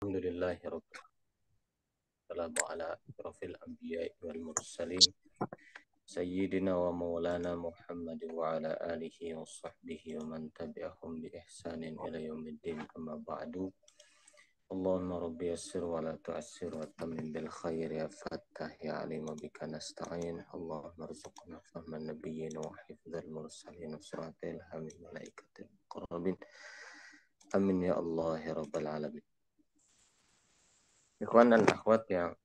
Alhamdulillahi rabbil alamin ala asyrafil anbiya'i wal mursalin sayyidina wa maulana Muhammad wa ala alihi wa sahbihi wa man tabi'ahum bi ihsanin ila yaumiddin amma ba'du. Allahumma rabbi yassir wa la tu'assir wa tammim bil khair ya fattah ya alim wa bika nasta'in. Allahumma rzuqna fahman nabiyyin wa hifdzal mursalin wa suratil hamil malaikatil muqarrabin. Amin ya Allah ya rabbal alamin. Ikhwan dan akhwat yang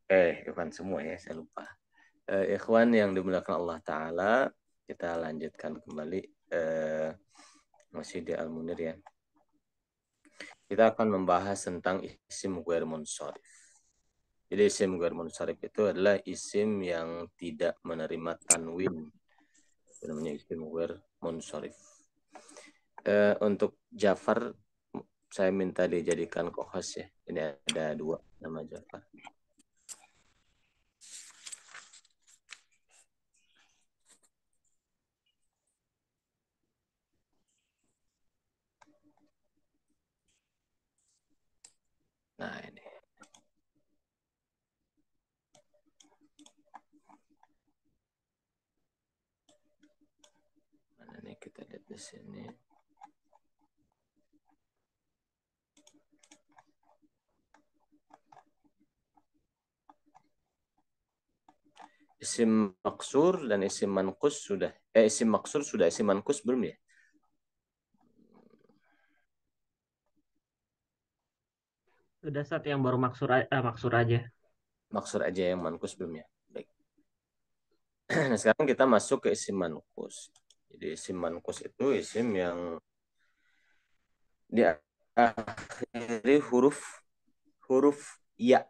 ikhwan semua ya, saya lupa. Ikhwan yang dimuliakan Allah Ta'ala, kita lanjutkan kembali masih di Al-Munir ya. Kita akan membahas tentang isim ghair munsharif. Jadi isim ghair munsharif itu adalah isim yang tidak menerima tanwin. Itu namanya isim ghair munsharif. Untuk Jafar saya minta dijadikan co-host ya. Ini ada 2 nama Jafar. Nah ini. Mana nih, kita lihat di sini. Isim maksur dan isim manqus sudah. Isim maksur sudah, isim manqus belum ya? Udah saat yang baru maksur aja. Maksur aja, yang manqus belum ya? Baik. Nah, sekarang kita masuk ke isim manqus. Jadi isim manqus itu isim yang diakhiri huruf ya.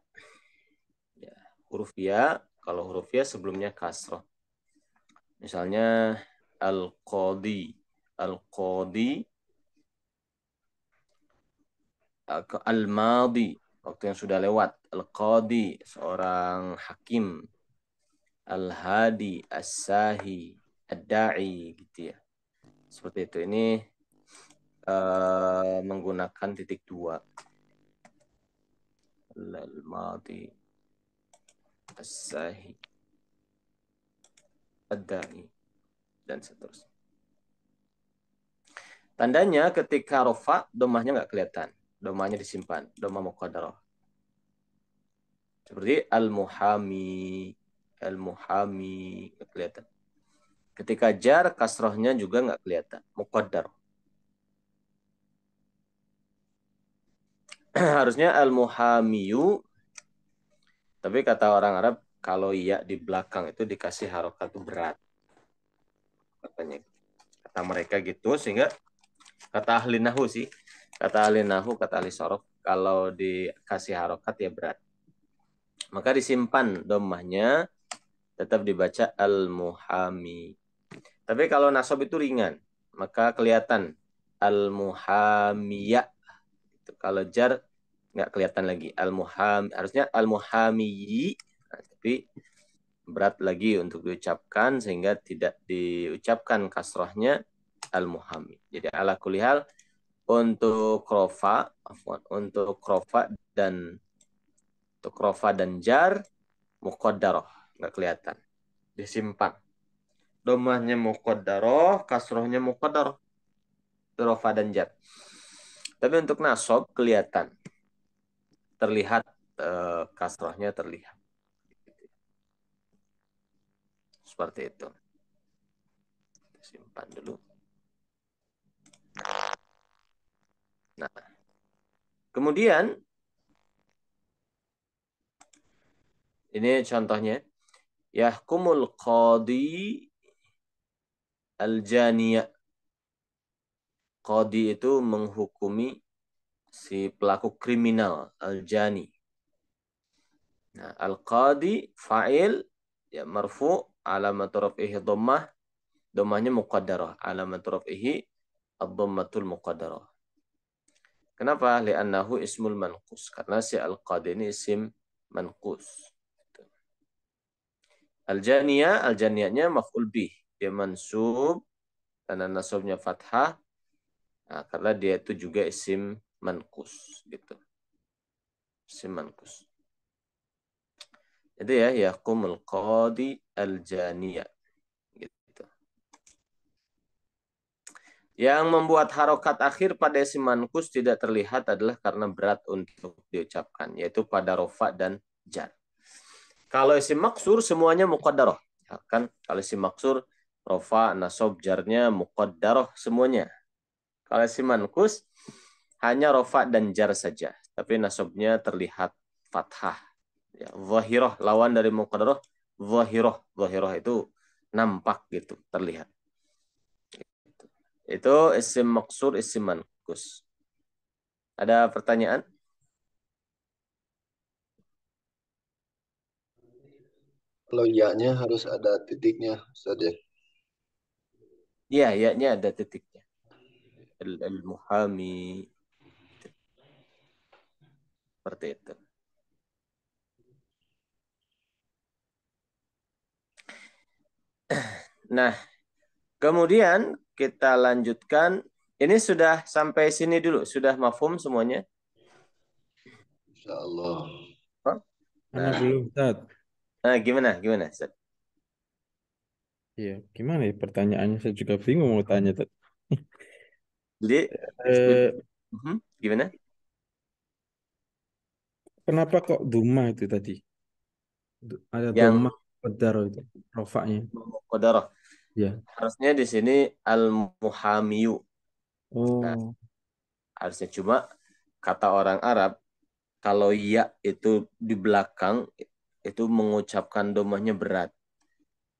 Ya, huruf ya, kalau huruf ya sebelumnya kasroh. Misalnya al-qadi. Al-qadi, al-madi, waktu yang sudah lewat. Al-qadi, seorang hakim. Al-hadi, as-sahi, ad-da'i, gitu ya. Seperti itu. Ini menggunakan titik 2. Al-madi, as-sahi, ad-da'i, dan seterusnya. Tandanya ketika rofa, domahnya nggak kelihatan. Domahnya disimpan. Domah muqaddarah. Seperti al-muhami. Al-muhami, nggak kelihatan. Ketika jar, kasrohnya juga nggak kelihatan. Muqaddar. Harusnya al-muhamiyu. Tapi kata orang Arab, kalau iya di belakang itu dikasih harokat itu berat. Katanya. Kata mereka gitu, sehingga kata ahli nahu sih. Kata ahli nahu, kata ahli sorof, kalau dikasih harokat ya berat. Maka disimpan domahnya, tetap dibaca al-muhami. Tapi kalau nasab itu ringan, maka kelihatan al-muhamiyah. Kalau jar nggak kelihatan lagi. Al-muham, harusnya al-muhamiyi, nah, tapi berat lagi untuk diucapkan sehingga tidak diucapkan kasrohnya al-muhami. Jadi ala kulihal untuk krofa dan jar muqaddarah, nggak kelihatan, disimpan. Domahnya muqaddarah, kasrohnya muqaddarah, krofa dan jar. Tapi untuk nasab kelihatan, terlihat kasrohnya terlihat. Seperti itu. Simpan dulu. Nah, kemudian ini contohnya. Yahkumul qadi al-janiyah. Qadi itu menghukumi si pelaku kriminal, al-jani. Nah, al-qadi fa'il ya marfu, alamat raf'ihi dhammah, dhammahnya muqaddarah, alamat raf'ihi ad-dhammatul muqaddarah. Kenapa? Li'annahu ismul manqus. Karena si al-qadi ini isim manqus. Al-janiyah, al-janiyahnya maf'ul bih. Dia mansub, karena nasabnya fathah. Nah, karena dia itu juga isim manqus. Gitu. isim manqus. Itu ya, yaqumul qadi al-janiyah. Gitu. Yang membuat harokat akhir pada isim manqus tidak terlihat adalah karena berat untuk diucapkan, yaitu pada rofa dan jar. Kalau isim maksur semuanya muqaddarah. Ya, kan kalau isim maksur rofa, nasab, jarnya muqaddarah semuanya. Kalau isim manqus hanya rofa dan jar saja, tapi nasabnya terlihat fathah. Ya, zahirah lawan dari muqaddarah, zahirah. Zahirah itu nampak gitu, terlihat. Itu isim maksur, isim manqus. Ada pertanyaan? Kalau ya-nya harus ada titiknya, Ustaz ya. Iya, ya-nya ada titiknya. Al-muhami. Seperti itu. Nah, kemudian kita lanjutkan. Ini sudah sampai sini dulu. Sudah mafhum semuanya? Insya Allah. Anak Nah, belum, Ustaz. gimana? Gimana, Ustaz? Iya, gimana ya pertanyaannya? Saya juga bingung mau tanya, Ustaz. Jadi, Eh, gimana? kenapa kok Duma itu tadi? Ada Yang Doma Qadaro itu, rofaknya. qadarah. Ya. Harusnya di sini al-muhamiyu. Nah, Oh, harusnya cuma kata orang Arab, kalau ya itu di belakang, itu mengucapkan domahnya berat.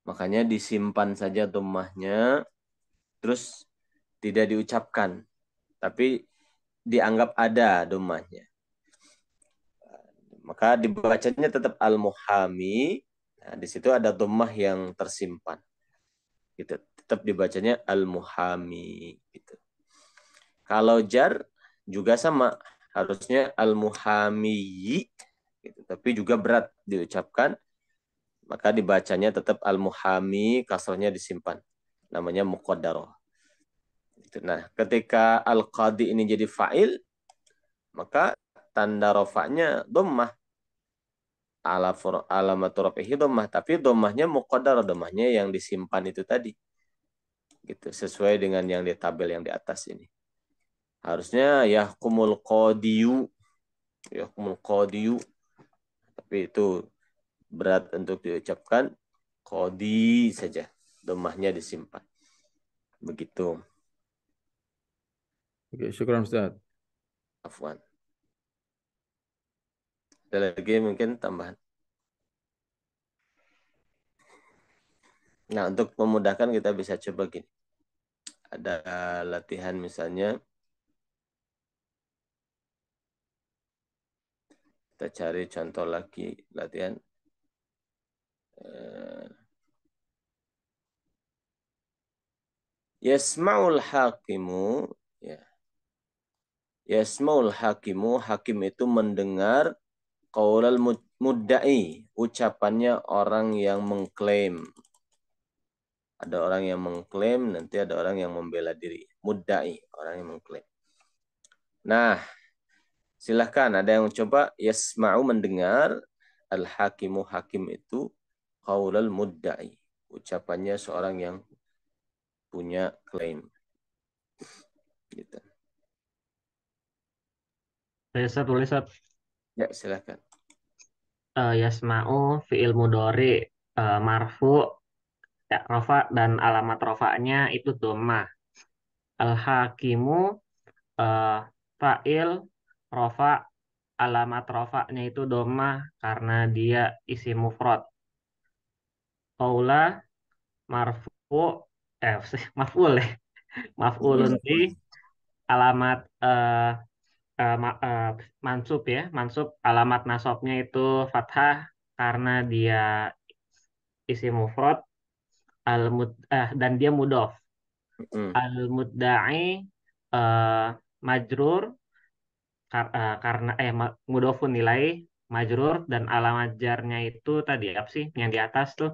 Makanya disimpan saja domahnya, terus tidak diucapkan. Tapi dianggap ada domahnya. Maka dibacanya tetap al-muhami. Nah, di situ ada domah yang tersimpan. Gitu. Tetap dibacanya al-muhami. Gitu. Kalau jar juga sama. Harusnya al-muhamiyi. Gitu. Tapi juga berat diucapkan. Maka dibacanya tetap al-muhami, kasrahnya disimpan. Namanya muqaddarah. Gitu. Nah, ketika al-qadi ini jadi fa'il, maka tanda rofaknya dhammah. Alamat rafihi dhammah, tapi dhammahnya muqaddarah, dhammahnya yang disimpan itu tadi. Gitu, sesuai dengan yang di tabel yang di atas ini. Harusnya yahkumul qadiyu, yahkumul qadiyu, tapi itu berat untuk diucapkan, qadi saja, dhammahnya disimpan. Begitu. oke, syukran Ustaz. Afwan. Ada lagi mungkin tambahan. Nah, untuk memudahkan kita bisa coba gini. Ada latihan misalnya, kita cari contoh lagi latihan. Yasma'ul hakimu, ya. Yasma'ul hakimu, hakim itu mendengar qaulal mudda'i, ucapannya orang yang mengklaim. Ada orang yang mengklaim, nanti ada orang yang membela diri. Mudda'i, orang yang mengklaim. Nah, silahkan ada yang coba yasma'u mendengar, al-hakimu hakim itu qaulal mudda'i, ucapannya seorang yang punya klaim. Gitu. Saya tulis Ya, silahkan. yasma'u fi'il mudhari marfu ya, rofa dan alamat rofanya itu dhammah. Al-hakimu eh, fa'il rofa alamat rofanya itu dhammah karena dia isim mufrad. Qaula marfu maf'ul ya. Maf'ulun bi alamat mansub ya. Mansub alamat nasabnya itu fathah karena dia isim mufrad dan dia mudhof. Al-mudda'i eh, majrur karena mudhofun nilai majrur dan alamat jarnya itu tadi apa sih yang di atas tuh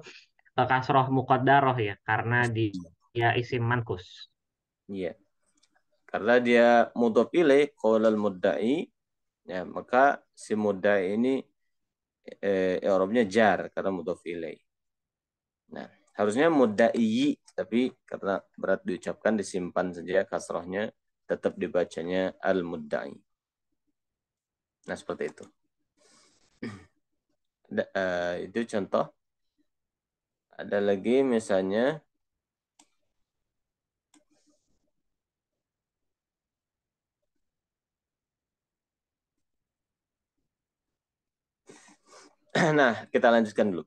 kasroh muqaddaroh ya karena dia isim mankus. Iya. Karena dia mudhof ilaih qaulal mudda'i, ya, maka si mudda ini i'rabnya jar karena mudhaf ilaih. Nah, harusnya mudda'i, tapi karena berat diucapkan disimpan saja kasrahnya, tetap dibacanya al-mudda'i. Nah, seperti itu. Itu contoh. Ada lagi misalnya nah, kita lanjutkan dulu.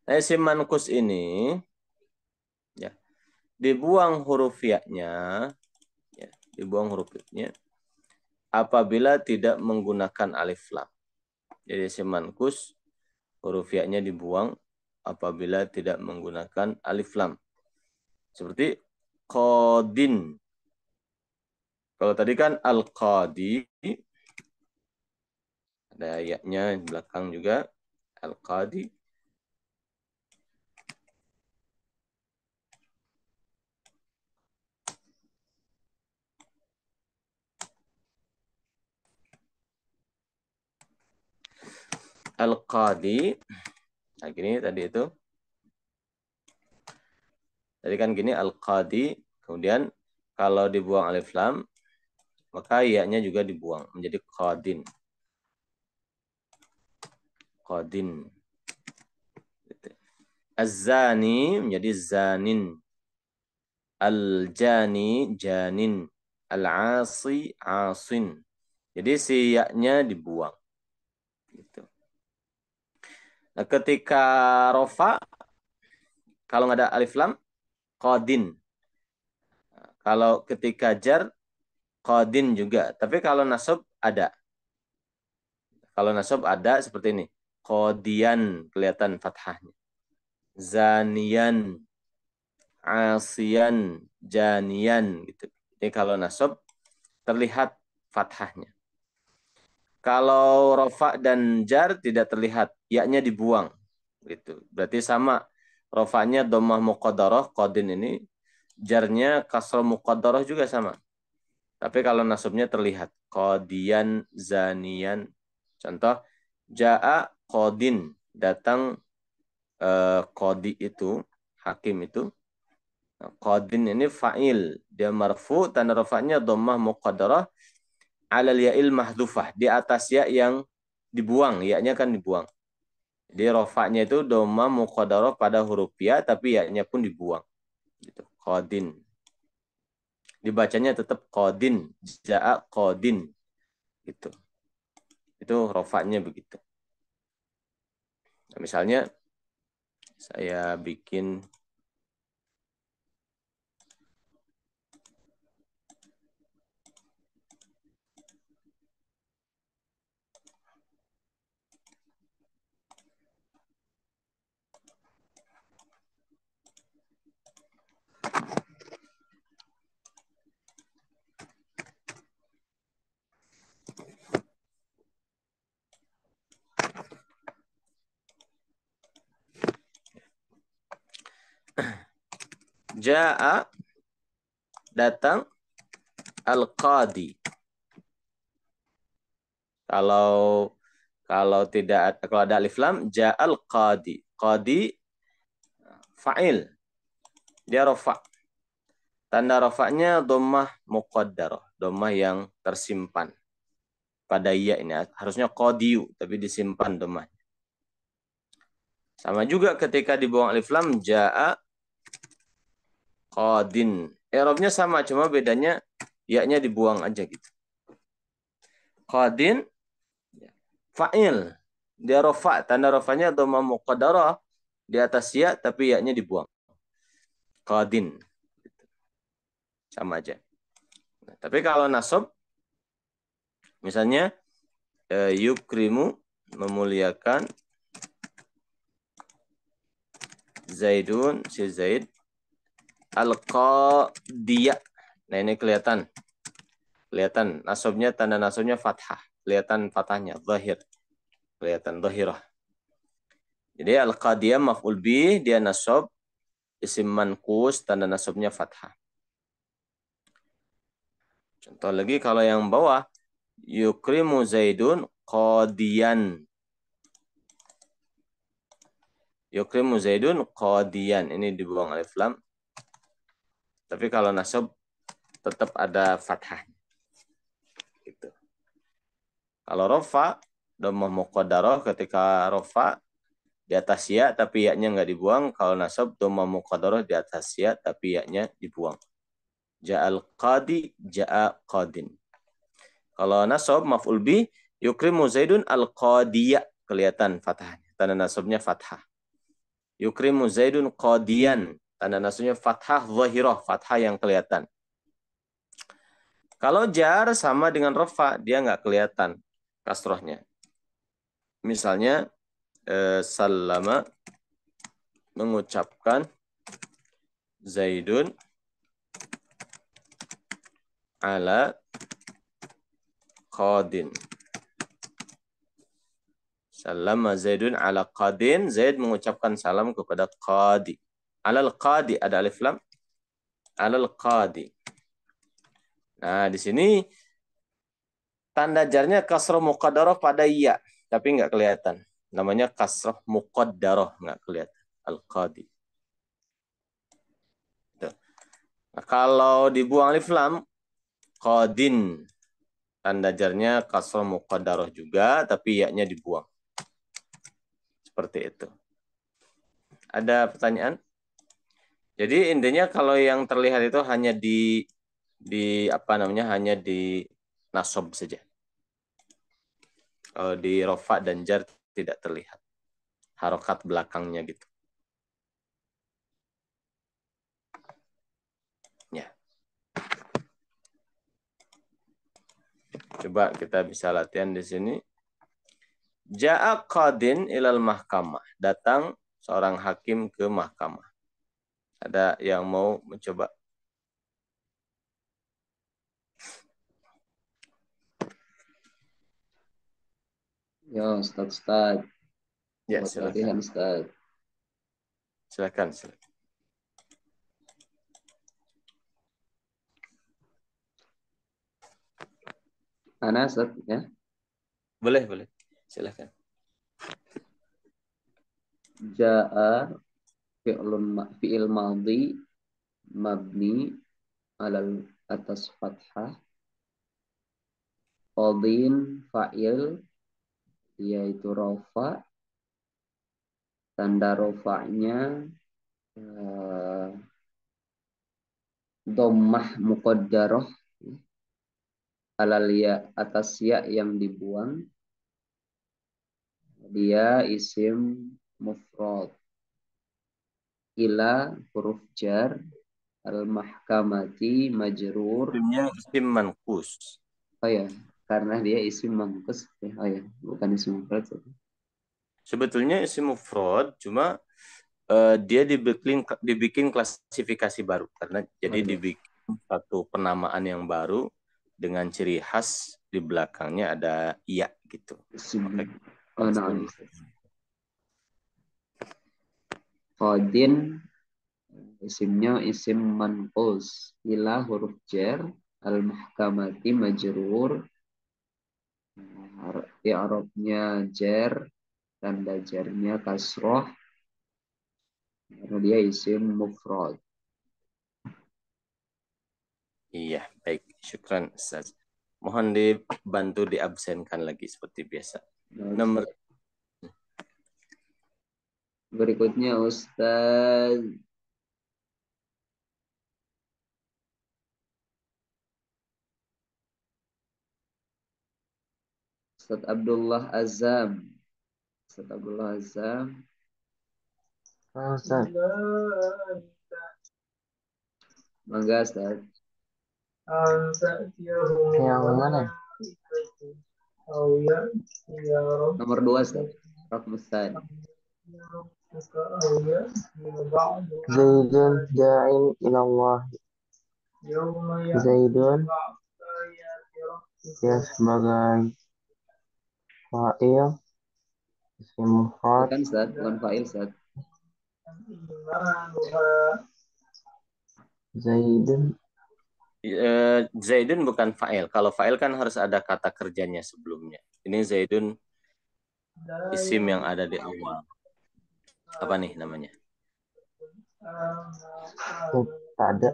Nah, si mankus ini ya, dibuang huruf ya-nya, ya, dibuang huruf ya apabila tidak menggunakan alif lam. Jadi si mankus huruf ya-nya dibuang apabila tidak menggunakan alif lam. Seperti qadin. Kalau tadi kan al-qadi, ada ya-nya di belakang juga, al-qadi. Al-qadi. Nah, gini tadi itu. Tadi kan gini al-qadi, kemudian kalau dibuang alif lam, maka ya-nya juga dibuang menjadi qadin. Qadin. Az-zani menjadi zanin. Al-jani janin. Al-asi asin. Jadi si ya-nya dibuang. Gitu. Nah, ketika rofa, kalau nggak ada alif lam, qadin. Kalau ketika jar, qadin juga. Tapi kalau nasab ada. Kalau nasab ada seperti ini. Qadian, kelihatan fathahnya. Zanian, asian, janian. Gitu. Jadi kalau nasab, terlihat fathahnya. Kalau rofa dan jar tidak terlihat, ya-nya dibuang. Gitu. Berarti sama, rofanya dhammah muqaddarah, qadin ini, jarnya kasrah muqaddarah juga sama. Tapi kalau nasabnya terlihat, qadian, zanian. Contoh, ja'a qadin, datang qadi itu, hakim itu. Qadin ini fa'il, dia marfu, tanda rafa'nya dhammah muqaddarah, alal ya'il mahdhufah, di atas ya yang dibuang, ya-nya kan dibuang. Jadi rofaknya itu dhammah muqaddarah pada huruf ya, tapi ya-nya pun dibuang. Gitu. Qadin. Dibacanya tetap qadin, ja'a qadin. Gitu. Itu rofaknya begitu. Nah, misalnya saya bikin ja'a, datang, al-qadi. Kalau tidak, kalau ada alif lam, ja'al qadi. Qadi fa'il. Dia rofa. Tanda rofaknya dhammah muqaddarah, dhammah yang tersimpan. Pada ya ini harusnya qadiyu, tapi disimpan dhammah. Sama juga ketika dibuang alif lam, ja'a qadin. I'rabnya sama, cuma bedanya ya-nya dibuang aja gitu. Qadin fa'il. Dia rofa, tanda rofanya dhammah muqaddarah di atas ya, tapi ya-nya dibuang. Qadin. Sama aja. Nah, tapi kalau nasab, misalnya yukrimu, memuliakan, Zaidun, si Zaid, al-qadiyah. Nah, ini kelihatan. Kelihatan nasabnya, tanda nasabnya fathah. Kelihatan fathahnya, zahir. Kelihatan zahirah. Jadi al-qadiyah maf'ul bih, dia nasab, isim manqus, tanda nasabnya fathah. Contoh lagi kalau yang bawah, Yukrimu Zaidun qadiyan. Yukrimu Zaidun qadiyan. Ini dibuang alif lam. Tapi kalau nasab tetap ada fathah. Gitu. Kalau rofa, dhammah muqaddarah ketika rofa di atas ya tapi ya-nya nggak dibuang. Kalau nasab dhammah muqaddarah di atas ya tapi ya-nya dibuang. Ja'al qadi, ja'a qadin. Kalau nasab maf'ul bi, yukrimu Zaidun al-qadiya. Kelihatan fathahnya. Tanda nasabnya fathah. Yukrimu Zaidun qadiyan. Tanda nasabnya fathah zahirah. Fathah yang kelihatan. Kalau jar sama dengan rofa, dia nggak kelihatan kasrohnya. Misalnya, sallama mengucapkan Zaidun ala qadin. Sallama Zaidun ala qadin. Zaid mengucapkan salam kepada qadi. Alal qadi ada alif lam. Alal qadi. Nah, di sini tanda jarnya kasroh muqaddarah pada iya, tapi nggak kelihatan. Namanya kasroh muqaddarah, nggak kelihatan. Al-qadi. Nah, kalau dibuang alif lam, qadin. Tanda jarnya kasroh muqaddarah juga, tapi iya-nya dibuang. Seperti itu. Ada pertanyaan? Jadi intinya kalau yang terlihat itu hanya di apa namanya, hanya di nasab saja. Kalau di rofa dan jar tidak terlihat harokat belakangnya gitu. Ya. Coba kita bisa latihan di sini. Ja'a qadin ilal mahkamah. Datang seorang hakim ke mahkamah. Ada yang mau mencoba? Ya, Ustaz. Ya, Buat silakan. latihan, Ustaz. Silakan. Ana, Ustaz, ya. Boleh. Silakan. Ja'a fi'il madhi mabni alal atas fathah. Qadin fa'il yaitu rofa. Tanda rofa'nya dhammah muqaddarah alal ya atas ya yang dibuang. Dia isim mufrad. Ila huruf jar al-mahkamati majrur. Isimnya isim manqus. Oh ya, karena dia isim mangkus. Oh ya, bukan isim mufrad. Sebetulnya isim mufrad, cuma dia dibikin klasifikasi baru karena jadi dibikin satu penamaan yang baru dengan ciri khas di belakangnya ada iya gitu. Qadin isimnya isim manqus. Ila huruf jar al-mahkamati majrur. I'rabnya jar, tanda jarnya kasroh karena dia isim mufrad. Iya, baik. Syukran, Ustaz. Mohon dibantu diabsenkan lagi seperti biasa. Nomor berikutnya Ustaz Abdullah Azam. Ustaz Abdullah Azam. Ustaz. Mangga, Ustaz. Yang mana? Nomor 2, Ustaz. Rahmusan. Zaidun da'in ilallah. Zaidun ya sebagai fa'il isim mufrad. Bukan, Ustaz, bukan fa'il, Ustaz. Zaidun Zaidun bukan fa'il. Kalau fa'il kan harus ada kata kerjanya sebelumnya. Ini Zaidun isim yang ada di awal. Apa nih namanya? Mubtada.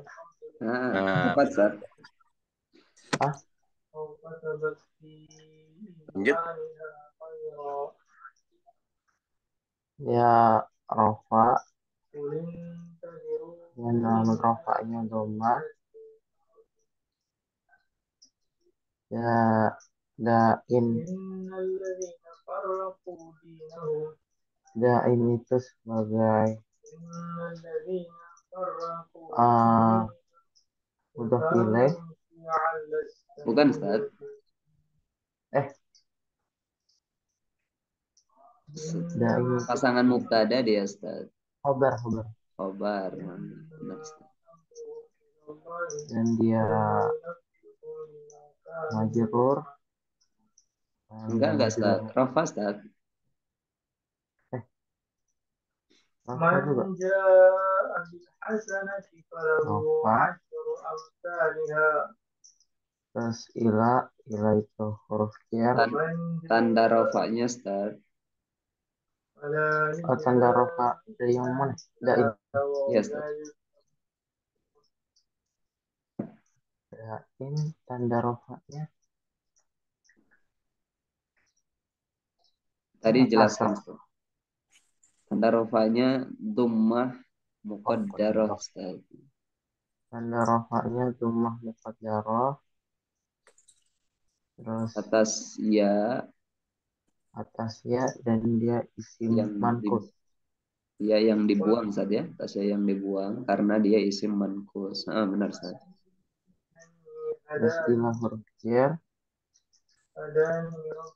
Nah, tepat Ustaz. Ah, Lanjut. ya rofa. Yang nama rofanya doma. Ya dain. Dain itu sebagai mudhof ilaih. Bukan Ustaz. Dain Pasangan mubtada dia Ustaz. khobar. Khobar. Benar Ustaz. Dan dia majrur. Enggak Ustaz. Rafa Ustaz. Rofa juga. Rofa. Terus ila itu huruf jar. Tanda rofanya Ustaz. Tanda rofa dari yang mana? Dain. Ya Ustaz. Dain tanda rofanya. Tadi jelaskan Ustaz. Tanda rofanya dhammah muqaddarah Ustaz. Tanda rofanya dhammah muqaddarah. Terus atas ya dan dia isim yang manqus. yang dibuang Ustaz ya. Atas ya yang dibuang karena dia isim manqus. Benar Ustaz. Terus ila huruf jar.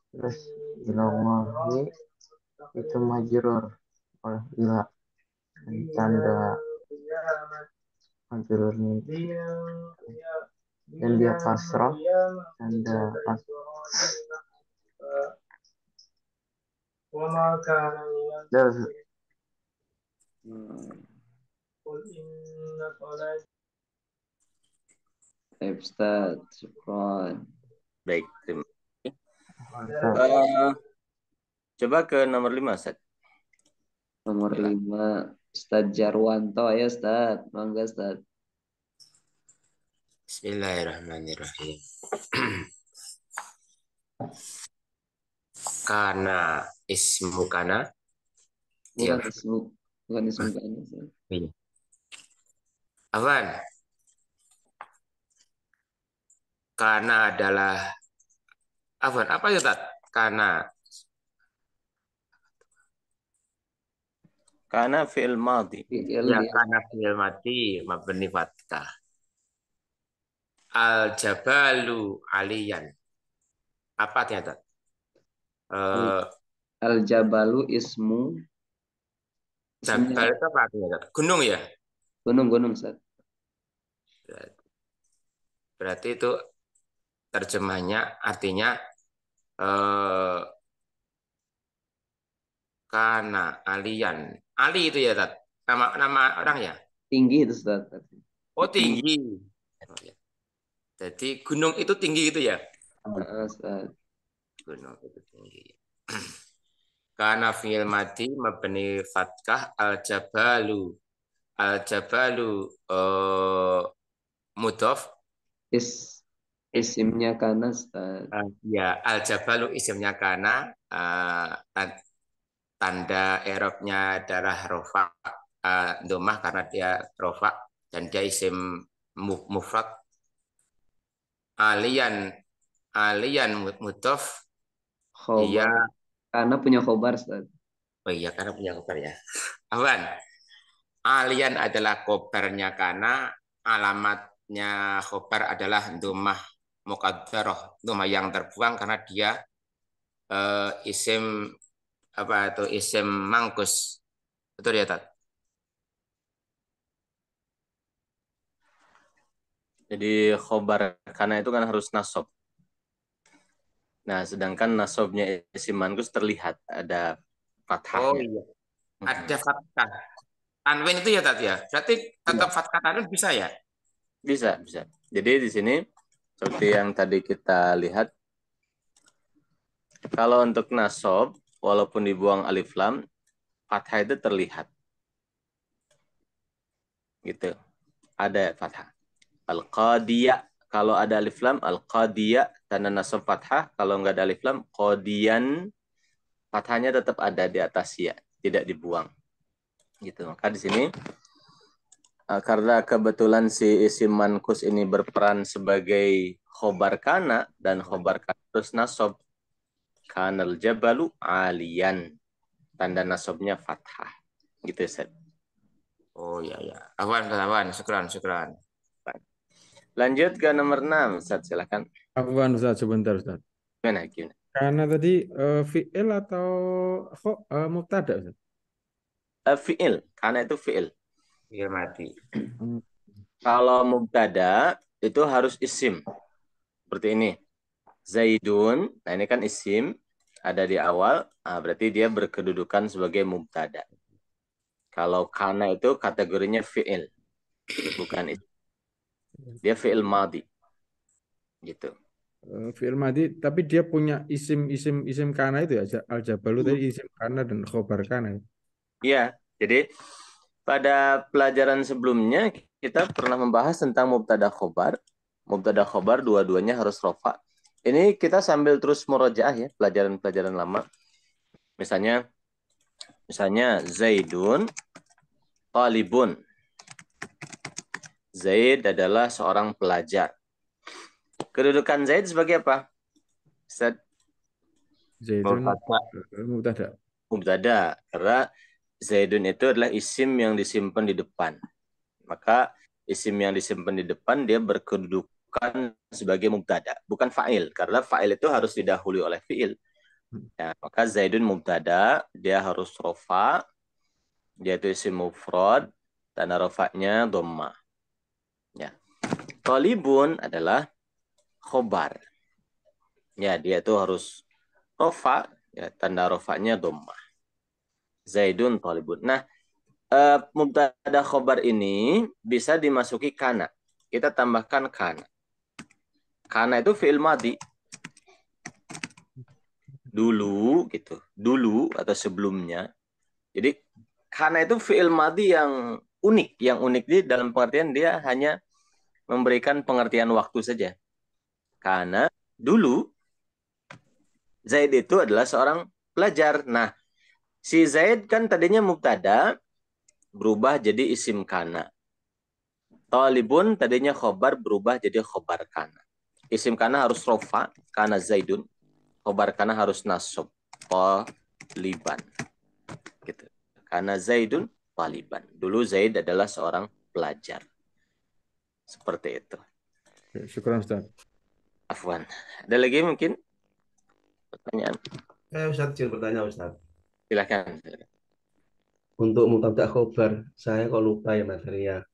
Terus ilallahi itu majrur oleh ila. Tanda majrurnya dan dia kasrah, tanda terus Ustaz, syukran. Baik, terima kasih. Coba ke nomor 5, Ustaz. Nomor 5, Ustaz Jarwanto ya Ustaz. Mangga Ustaz. Bismillahirrahmanirrahim. Kana ismu kana. Bukan ismu kana Ustaz. Iya. Afwan. Kana adalah Afwan, apa ya Ustaz? Kana fi'il madhi. Ya, kana fi'il madhi mabni fathah. Al-jabalu aliyan. Apa ternyata? Al-jabalu ismu. Jabal itu apa artinya? Gunung ya? Gunung Ustaz. Berarti itu terjemahnya artinya kana aliyan. Ali itu ya, Tat? Nama orang ya? Tinggi itu Ustaz. Oh, tinggi. Oh, ya. Jadi gunung itu tinggi gitu ya? Ustaz. Gunung itu tinggi. Kana fi'il madhi mabni fathah al-jabalu. Al-jabalu mudhof isimnya kana Ustaz. Ya, al-jabalu isimnya kana, tanda i'rabnya adalah rofa, domah karena dia rofa dan dia isim mufrad. Aliyan mudhof. Iya. Karena punya khobar Ustaz. Oh iya, karena punya khobar ya. Afwan. Aliyan adalah khobarnya kana, alamatnya khobar adalah domah muqaddarah, domah yang terbuang karena dia isim apa itu isim mangkus. Betul ya, Tat? Jadi khobar kana itu kan harus nasab. Nah, sedangkan nasabnya isim manqus terlihat ada fathahnya. Oh iya. Ada fathah. Tanwin itu ya, Tat ya? Berarti tetap fathah tanwin bisa ya? Bisa. Jadi di sini seperti yang tadi kita lihat, kalau untuk nasab, walaupun dibuang alif lam, fathah itu terlihat. Gitu. Ada fathah. Al-qadiyah. Kalau ada alif lam, al-qadiyah, tanda nasab fathah. Kalau nggak ada alif lam, qadiyan, fathahnya tetap ada di atas ya, tidak dibuang. Gitu. Maka di sini karena kebetulan si isim mankus ini berperan sebagai khobar kana dan khobar kana terus nasab, kanal jabalu aliyan, tanda nasabnya fathah. Gitu, Ustaz. Oh ya ya. Afwan, syukran. Lanjut ke nomor 6, Ustaz, silakan. Afwan Ustaz, sebentar Ustaz. Gimana? Karena tadi fi'il atau mubtada Ustaz? Fi'il, karena itu fi'il. Fi'il mati. Kalau mubtada itu harus isim. Seperti ini. Zaidun, nah ini kan isim, ada di awal, nah berarti dia berkedudukan sebagai mubtada. Kalau kana itu kategorinya fi'il, bukan isim. Dia fi'il madi. Gitu. Fi'il madi, tapi dia punya isim kana itu ya, al-jabalu tadi isim kana dan khobar kana. Iya, jadi pada pelajaran sebelumnya kita pernah membahas tentang mubtada khobar. Mubtada khobar dua-duanya harus rofa. Ini kita sambil terus murojaah ya, pelajaran-pelajaran lama. Misalnya Zaidun talibun. Zaid adalah seorang pelajar. Kedudukan Zaid sebagai apa? Ustaz? Zaidun mubtada. Mubtada, karena Zaidun itu adalah isim yang disimpan di depan. Maka isim yang disimpan di depan dia berkedudukan sebagai mubtada, bukan fa'il, karena fa'il itu harus didahului oleh fi'il. Ya, maka Zaidun mubtada, dia harus rofa, dia itu isim mufrad, tanda rofanya dhamma. Ya. Talibun adalah khobar. Ya, dia itu harus rofa, ya, tanda rofanya dhamma. Zaidun talibun. Nah, mubtada khobar ini bisa dimasuki kana. Kita tambahkan kana. Kana itu fi'il madi. Dulu gitu. Dulu atau sebelumnya. Jadi kana itu fi'il madi yang unik. Yang unik di dalam pengertian dia hanya memberikan pengertian waktu saja. Karena dulu Zaid itu adalah seorang pelajar. Nah, si Zaid kan tadinya mubtada berubah jadi isim kana. Talibun tadinya khobar berubah jadi khobar kana. Isim kana harus rofa, kana Zaidun. Khobar kana harus nasab, taliban. Gitu. Kana Zaidun, taliban. Dulu Zaid adalah seorang pelajar. Seperti itu. Syukran Ustaz. Afwan. Ada lagi mungkin pertanyaan? Ustaz, izin bertanya Ustaz. Silakan. Untuk mubtada khobar, saya kok lupa ya materinya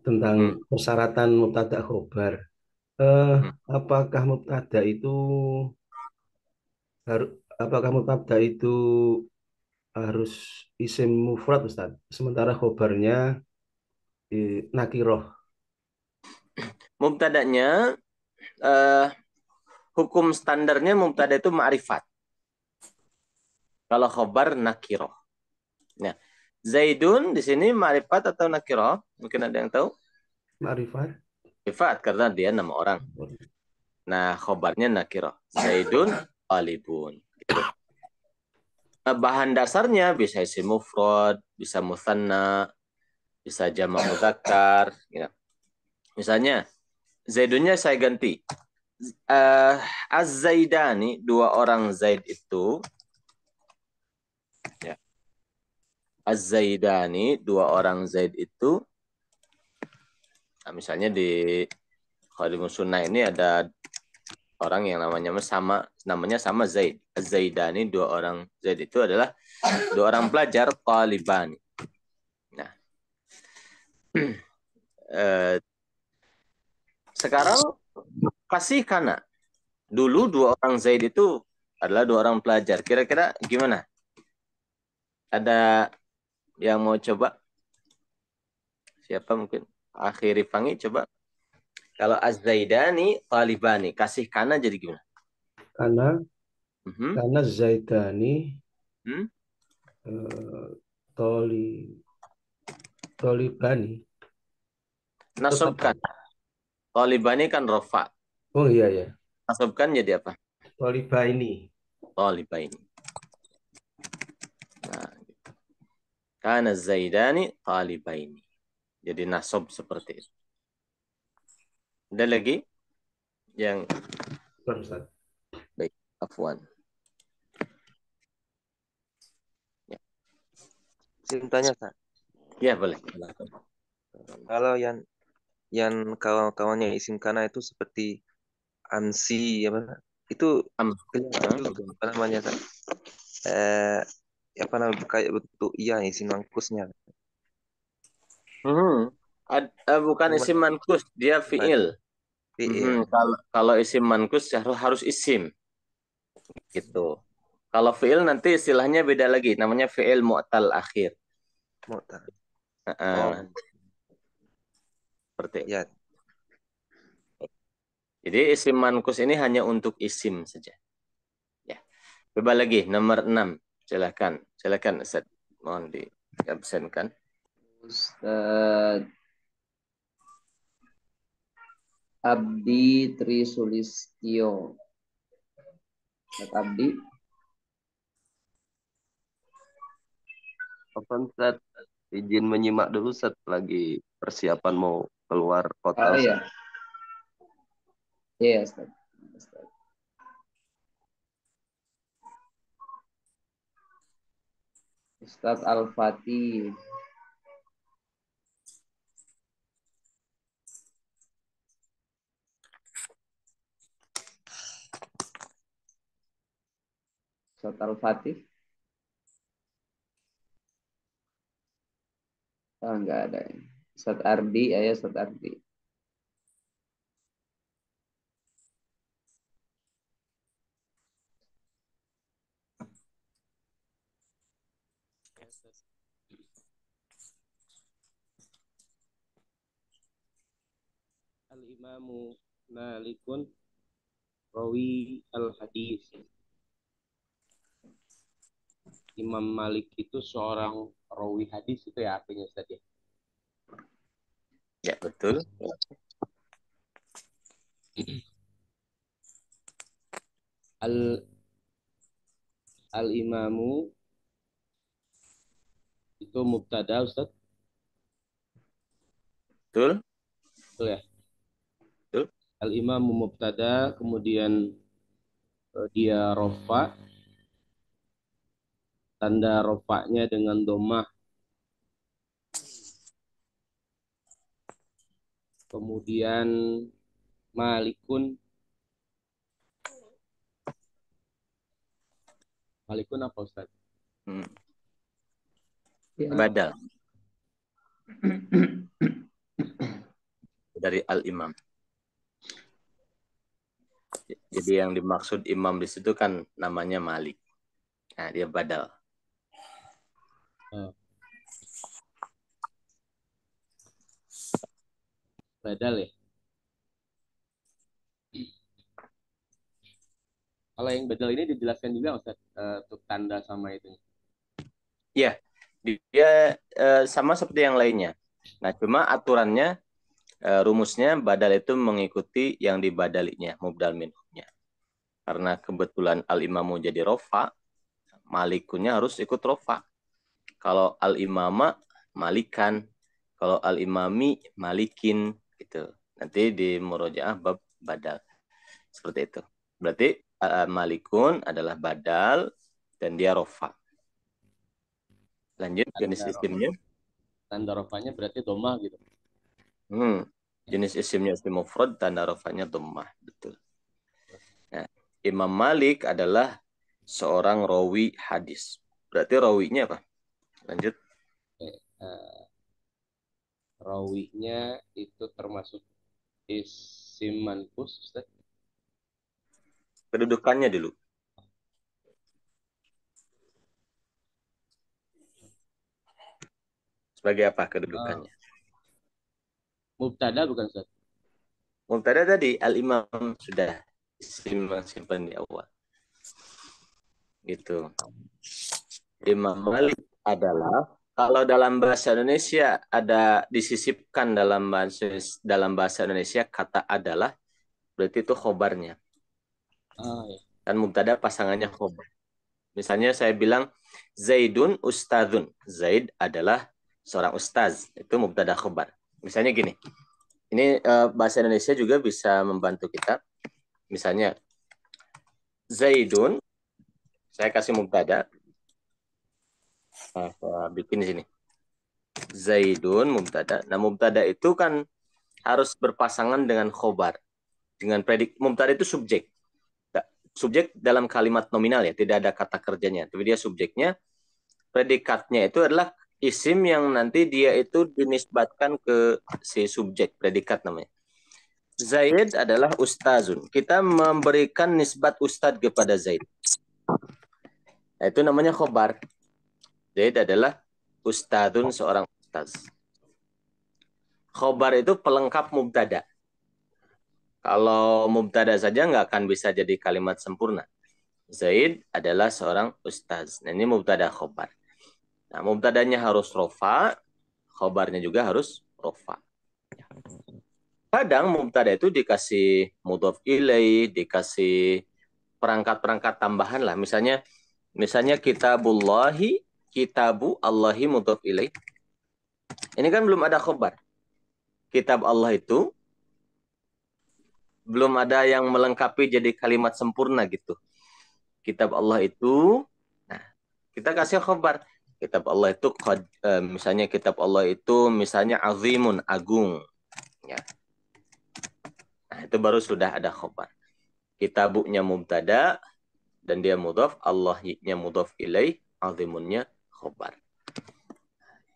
tentang persyaratan mubtada khobar. Apakah mubtada itu harus isim mufrad Ustaz, sementara khobarnya nakiroh? Mubtadanya hukum standarnya mubtada itu ma'rifat. Kalau khobar nakiroh. Nah, Zaidun di sini ma'rifat atau nakiroh? Mungkin ada yang tahu? Ma'rifat. Ma'rifat karena dia nama orang. Nah, khobarnya nakiroh. Zaidun talibun. Gitu. Bahan dasarnya bisa isim mufrad, bisa mutsanna, bisa jamak mudzakkar. Gitu. Misalnya, Zaidunnya saya ganti. Az-Zaidani, dua orang Zaid itu. Ya. Az-Zaidani, dua orang Zaid itu. Nah, misalnya di Khadimus Sunnah ini ada orang yang namanya sama Zaid. Az-Zaidani, dua orang Zaid itu adalah dua orang pelajar talibani. Nah, sekarang kasih kana. Dulu dua orang Zaid itu adalah dua orang pelajar. Kira-kira gimana? Ada yang mau coba? Siapa mungkin? Akhiri Fangi coba. Kalau az-zaidani talibani, kasih kana jadi gimana? Karena Mhm. karena Zaidani Hmm? eh, toli tolibani tetap Nasabkan. Talibani kan rofa. oh iya ya Nasabkan jadi apa? tolibaini Talibaini. Nah, kana zaidani talibaini. Jadi nasab seperti itu. Ada lagi yang Bukan, Ustaz. baik, afwan. Ya, Izin tanya, Kak. ya boleh. Silakan. Kalau yang kawan-kawannya isim kana itu seperti ansi apa itu Am- kelihatan juga apa namanya Kak? Eh apa namanya kayak bentuk iya isim mangkusnya. Mhm. Bukan Cuma isim mankus, dia bukan fiil. fiil. Kalau isim mankus harus isim gitu. Kalau fiil nanti istilahnya beda lagi, namanya fiil mu'tal akhir. Mu'tal. Heeh, Oh, seperti itu. ya. Jadi isim mankus ini hanya untuk isim saja. Ya. Coba lagi nomor 6. Silakan. Silakan Ustaz. Mohon diabsenkan. Ustaz Abdi Trisulistyo. Ustaz Abdi. Apa Ustaz? Izin menyimak dulu Ustaz, lagi persiapan mau keluar kota Oh Ustaz. iya. Iya Ustaz. Ustaz. Ustaz Al-Fatih. Ustaz Al-Fatih. Oh, enggak ada. Ustaz Ardi, ayo Ustaz Ardi. Al-Imamu Malikun rawi al-hadis. Imam Malik itu seorang rawi hadis itu ya artinya Ustaz ya. Ya, betul. Al-Imamu itu mubtada Ustaz. Betul? Betul ya. Betul. Al-Imamu mubtada, kemudian dia rofa, tanda rofanya dengan domah, kemudian malikun apa Ustaz? Badal dari al-imam. Jadi yang dimaksud imam di situ kan namanya Malik. Nah, dia badal. Badal ya. Kalau yang badal ini dijelaskan juga Ustaz, untuk tanda sama itu. Iya, dia sama seperti yang lainnya. Nah, cuma aturannya, rumusnya badal itu mengikuti yang dibadalinya, mubdal minhumnya. Karena kebetulan al-imamu jadi rofa, malikunnya harus ikut rofa. Kalau al-imama, malikan. Kalau al-imami, malikin. Gitu. Nanti di murojaah bab badal. Seperti itu. Berarti malikun adalah badal dan dia rofa. Lanjut jenis isimnya. Tanda rofanya berarti domah gitu. Jenis isimnya isim mufrad, tanda rofanya domah. Betul. Nah, Imam Malik adalah seorang rawi hadis. Berarti rawinya apa? Lanjut. Rawinya itu termasuk isim mankus Ustaz. Kedudukannya dulu. Sebagai apa kedudukannya? Mubtada bukan Ustaz? Mubtada tadi al-imam sudah isim yang simpan di awal. Gitu. Imam Malik adalah kalau dalam bahasa Indonesia ada disisipkan dalam bahasa Indonesia kata adalah berarti itu khobarnya. Ya. Dan mubtada pasangannya khobar. Misalnya saya bilang Zaidun ustadzun. Zaid adalah seorang ustaz. Itu mubtada khobar. Misalnya gini. Ini bahasa Indonesia juga bisa membantu kita. Misalnya Zaidun, saya kasih mubtada. Nah, saya bikin di sini. Zaidun mubtada. Nah, mubtada itu kan harus berpasangan dengan khobar. Dengan predik. Mubtada itu subjek. Subjek dalam kalimat nominal ya, tidak ada kata kerjanya. Tapi dia subjeknya. Predikatnya itu adalah isim yang nanti dia itu dinisbatkan ke si subjek. Predikat namanya. Zaid adalah ustazun. Kita memberikan nisbat ustad kepada Zaid. Nah, itu namanya khobar. Zaid adalah ustadzun, seorang ustaz. Khobar itu pelengkap mubtada. Kalau mubtada saja nggak akan bisa jadi kalimat sempurna. Zaid adalah seorang ustaz. Nah, ini mubtada khobar. Nah, mubtadanya harus rofa, khobarnya juga harus rofa. Kadang mubtada itu dikasih mudhof ilaih, dikasih perangkat-perangkat tambahan lah. Misalnya kitabullahi, kitabu Allahi mudhof ilaih. Ini kan belum ada khobar. Kitab Allah itu belum ada yang melengkapi jadi kalimat sempurna gitu. Kitab Allah itu, nah, kita kasih khobar. Kitab Allah itu, misalnya kitab Allah itu misalnya azimun, agung. Ya. Nah, itu baru sudah ada khobar. Kitabunya mubtada dan dia mudhof, Allahnya mudhof ilaih, azimunnya khobar.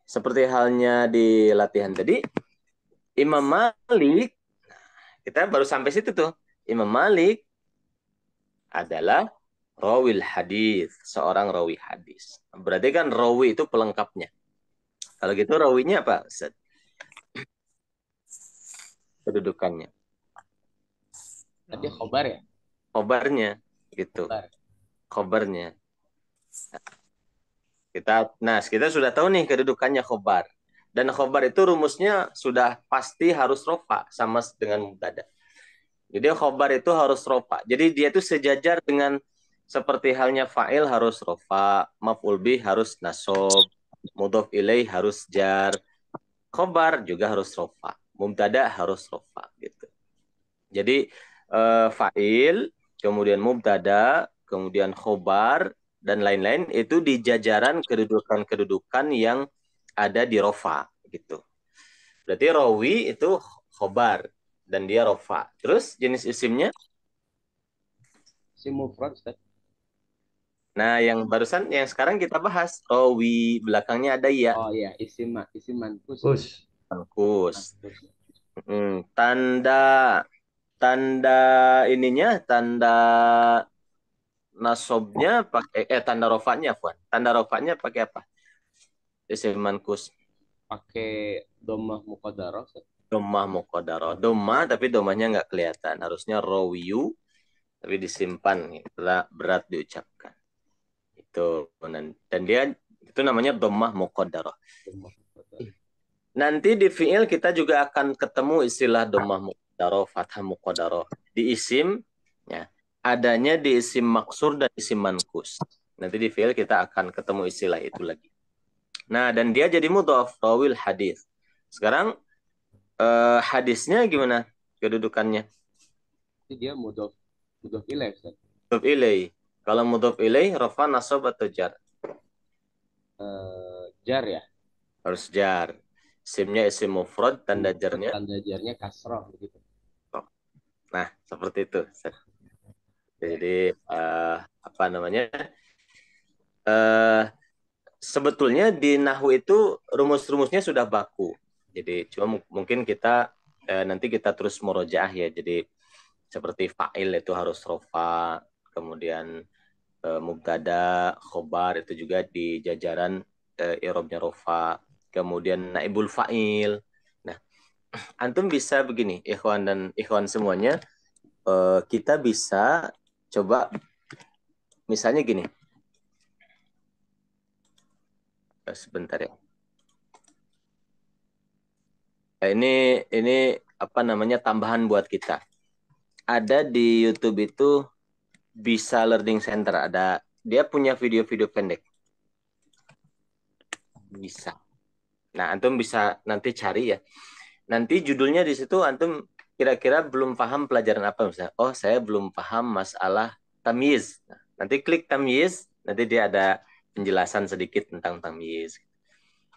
Seperti halnya di latihan tadi, Imam Malik, kita baru sampai situ tuh. Imam Malik adalah rawil hadis, seorang rawi hadis. Berarti kan rawi itu pelengkapnya. Kalau gitu rawinya apa, Ustaz? Kedudukannya. Tadi khobar ya? Khobarnya gitu. Khobarnya. Kita sudah tahu nih kedudukannya khobar. Dan khobar itu rumusnya sudah pasti harus rofa sama dengan mubtada. Jadi khobar itu harus rofa. Jadi dia itu sejajar dengan seperti halnya fa'il harus rofa, maf'ul bih harus nasob, mudhof ilaih harus jar, khobar juga harus rofa, mubtada harus rofa gitu. Jadi fa'il, kemudian mubtada, kemudian khobar dan lain-lain itu di jajaran kedudukan-kedudukan yang ada di rofa gitu. Berarti rawi itu khobar dan dia rofa. Terus jenis isimnya? Isim mufrad, Ustaz. Nah, yang barusan, yang sekarang kita bahas, rawi, belakangnya ada ya. Oh iya, isim mankus. Mankus. Tanda ininya, tanda nasobnya pakai tanda rofanya, Fuan. Tanda rofanya pakai apa? Isim mankus. Pakai dhammah muqaddarah. Dhammah muqaddarah. Dhammah tapi dhammahnya nggak kelihatan. Harusnya rawiyu tapi disimpan, berat diucapkan. Itu dan dia itu namanya dhammah muqaddarah. Nanti di fi'il kita juga akan ketemu istilah dhammah muqaddarah, fathah muqaddarah. Di isim ya, adanya di isim maksur dan isim mankus. Nanti di fi'il kita akan ketemu istilah itu lagi. Nah, dan dia jadi mudhaf, rawil hadis. Sekarang hadisnya gimana kedudukannya? Dia mudhaf ilaih, Ustaz. Mudhaf ilaih. Kalau mudhaf ilaih rafa, nasab atau jar? Jar ya. Harus jar. Isimnya isim mufrad, tanda jarnya kasrah begitu. Nah, seperti itu. Jadi apa namanya? Sebetulnya di nahwu itu rumus-rumusnya sudah baku. Jadi cuma mungkin kita nanti kita terus murojaah ya. Jadi seperti fa'il itu harus rofa, kemudian mubtada, khobar itu juga di jajaran i'rabnya rofa, kemudian naibul fa'il. Nah, antum bisa begini, ikhwan dan ikhwan semuanya, kita bisa coba misalnya gini. Sebentar ya. Ini apa namanya tambahan buat kita. Ada di YouTube itu Bisa Learning Center, ada dia punya video-video pendek. Bisa. Nah, antum bisa nanti cari ya. Nanti judulnya di situ antum kira-kira belum paham pelajaran apa misalnya. Oh, saya belum paham masalah tamyiz. Nah, nanti klik tamyiz, nanti dia ada penjelasan sedikit tentang tamyiz.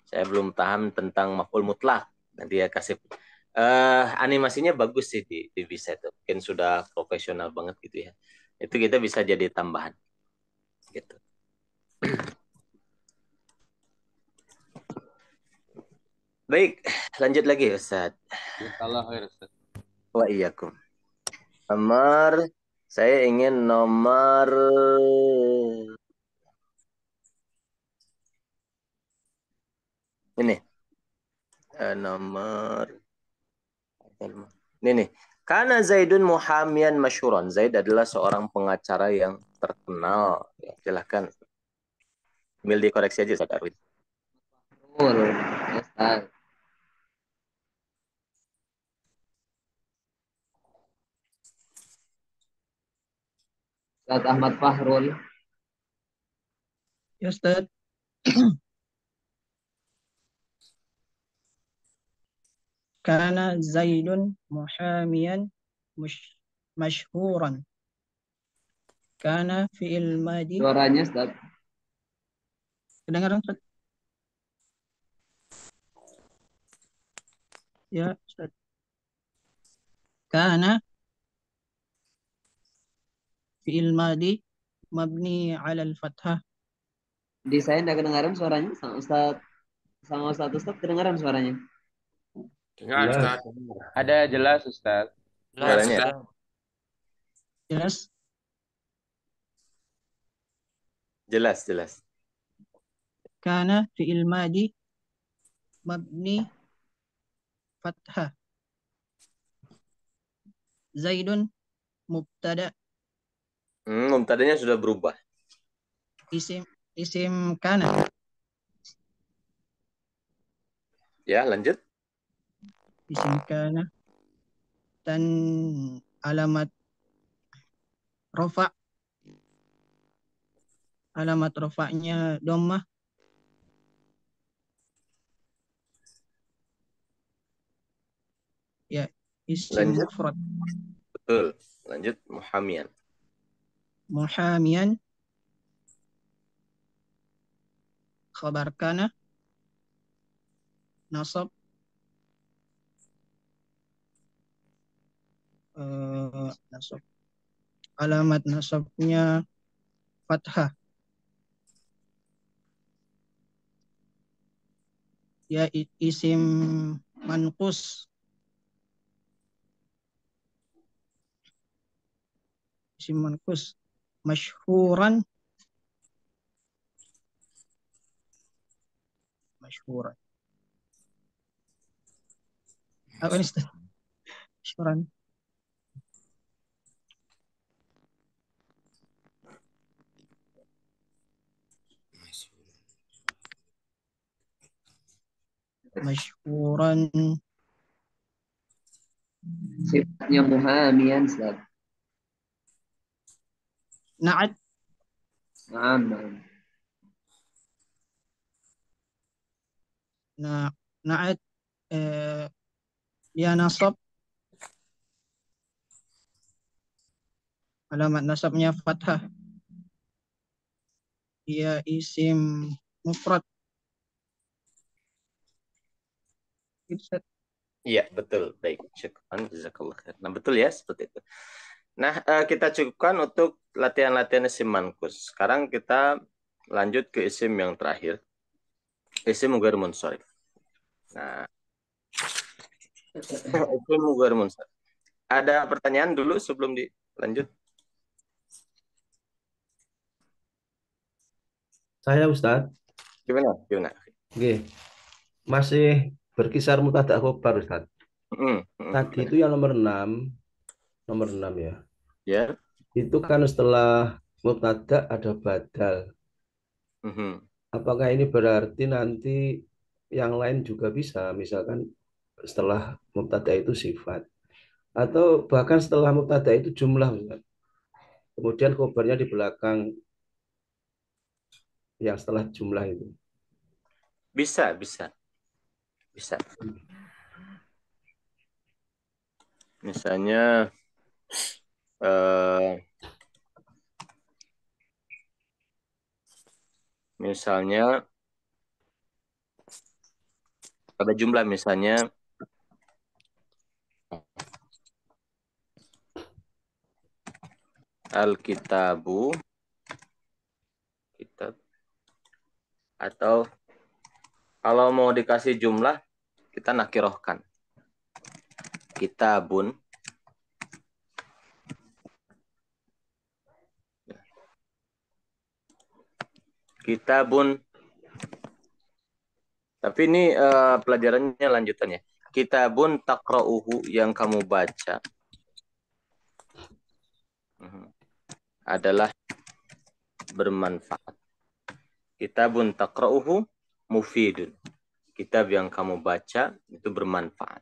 Saya belum paham tentang maf'ul mutlak. Nanti ya kasih animasinya bagus sih di Bisa itu. Mungkin sudah profesional banget gitu ya. Itu kita bisa jadi tambahan gitu. Baik, lanjut lagi Ustaz. Jazakallah khair, Ustaz. Wa iyyakum. Nomor, saya ingin nomor ini. Nomor ini nih. Karena Zaidun muhamian masyhuran. Zaid adalah seorang pengacara yang terkenal. Ya, silahkan. Sambil dikoreksi aja Ustaz Arwin. Betul, Ustaz. Ustaz Ahmad Fahrul. Ya Ustaz. Kana Zaidun muhamiyan masyhuran. Kana fi'il madi. Suaranya Ustaz. Kedengaran Ustaz? Ya Ustaz. Kana fi'il madi mabni 'ala al-fathah. Di saya tidak kedengaran suaranya sama Ustaz kedengaran suaranya. Dengar, Jelas. Ustaz. Ada jelas, Ustaz. Jelas, Suaranya. Ustaz. Jelas. Jelas. Kana fi'il madi mabni fathah. Zaidun mubtada. Mubtadanya sudah berubah. Isim kana. Ya, lanjut. Isim kana. Dan alamat rafa. Alamat rafa'nya dhammah. Ya, isim Lanjut. mufrad. Betul. Lanjut muhamian. Muhamiyan khabar kana nasab nasab alamat nasabnya fathah. Ya, isim manqus. Isim manqus masyhuran. Apa ini Ustaz? Masyhuran. Masyhuran. Sifatnya muhamian, Ustaz. Na'at. Na'at dia nasab. Alamat nasabnya fathah. Dia isim mufrad. Iya, betul. Baik. Syukran. Jazakallah khair. Nah, betul ya, seperti itu. Nah, kita cukupkan untuk latihan-latihan isim manqus. Sekarang kita lanjut ke isim yang terakhir. Isim ghair munsharif. Nah, isim ghair munsharif. Ada pertanyaan dulu sebelum dilanjut? Saya Ustaz. Gimana? Oke. Masih berkisar mubtada khobar Ustaz. Tadi itu yang nomor 6 ya. Ya. Itu kan setelah mubtada ada badal. Apakah ini berarti nanti yang lain juga bisa, misalkan setelah mubtada itu sifat, atau bahkan setelah mubtada itu jumlah, Ustaz. Kemudian khobarnya di belakang yang setelah jumlah itu. Bisa. Misalnya pada jumlah misalnya al-kitabu, kitab, atau kalau mau dikasih jumlah kita nakirohkan kitabun, tapi ini pelajarannya lanjutannya. Kitabun taqra'uhu, yang kamu baca adalah bermanfaat. Kitabun taqra'uhu mufidun, kitab yang kamu baca itu bermanfaat.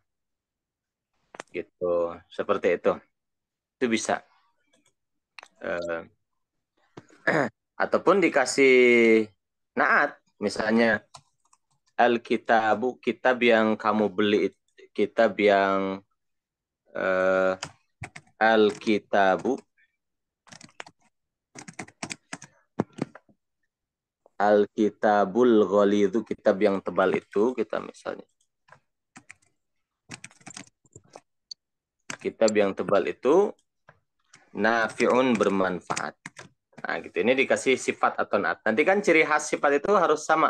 Gitu, seperti itu. Itu bisa. Ataupun dikasih naat, misalnya al-kitabu, kitab yang kamu beli, kitab yang al-kitabu, al-kitabul ghalidhu, kitab yang tebal itu, kita misalnya kitab yang tebal itu nafi'un, bermanfaat. Nah, gitu. Ini dikasih sifat atau naat. Nanti kan ciri khas sifat itu harus sama.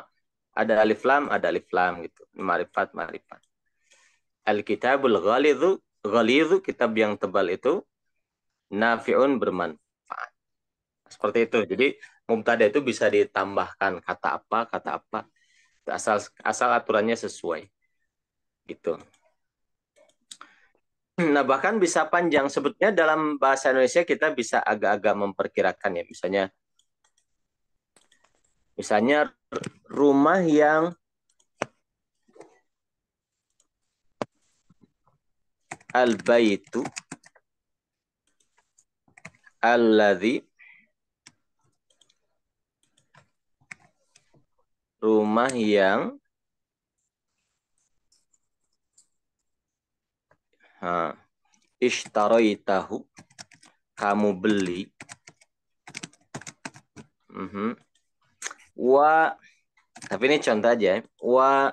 Ada alif lam gitu. Ma'rifat. Al-kitabul ghalidhu, kitab yang tebal itu nafi'un, bermanfaat. Seperti itu. Jadi mubtada itu bisa ditambahkan kata apa. Asal aturannya sesuai. Gitu. Nah, bahkan bisa panjang. Sebetulnya dalam bahasa Indonesia kita bisa agak-agak memperkirakan ya. Misalnya rumah yang al-baitu alladhi, rumah yang ishtaraitahu, kamu beli. Tapi ini contoh aja ya. Wa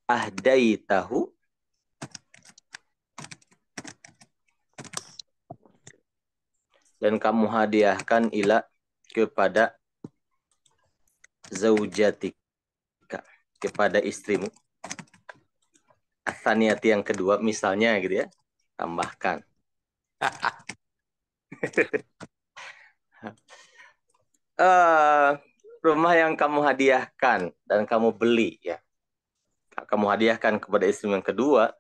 ahdaitahu, dan kamu hadiahkan kepada zaujatika, kepada istrimu. Atsaniyati, yang kedua misalnya gitu ya. Tambahkan. Rumah yang kamu hadiahkan dan kamu beli ya. Kamu hadiahkan kepada istri yang kedua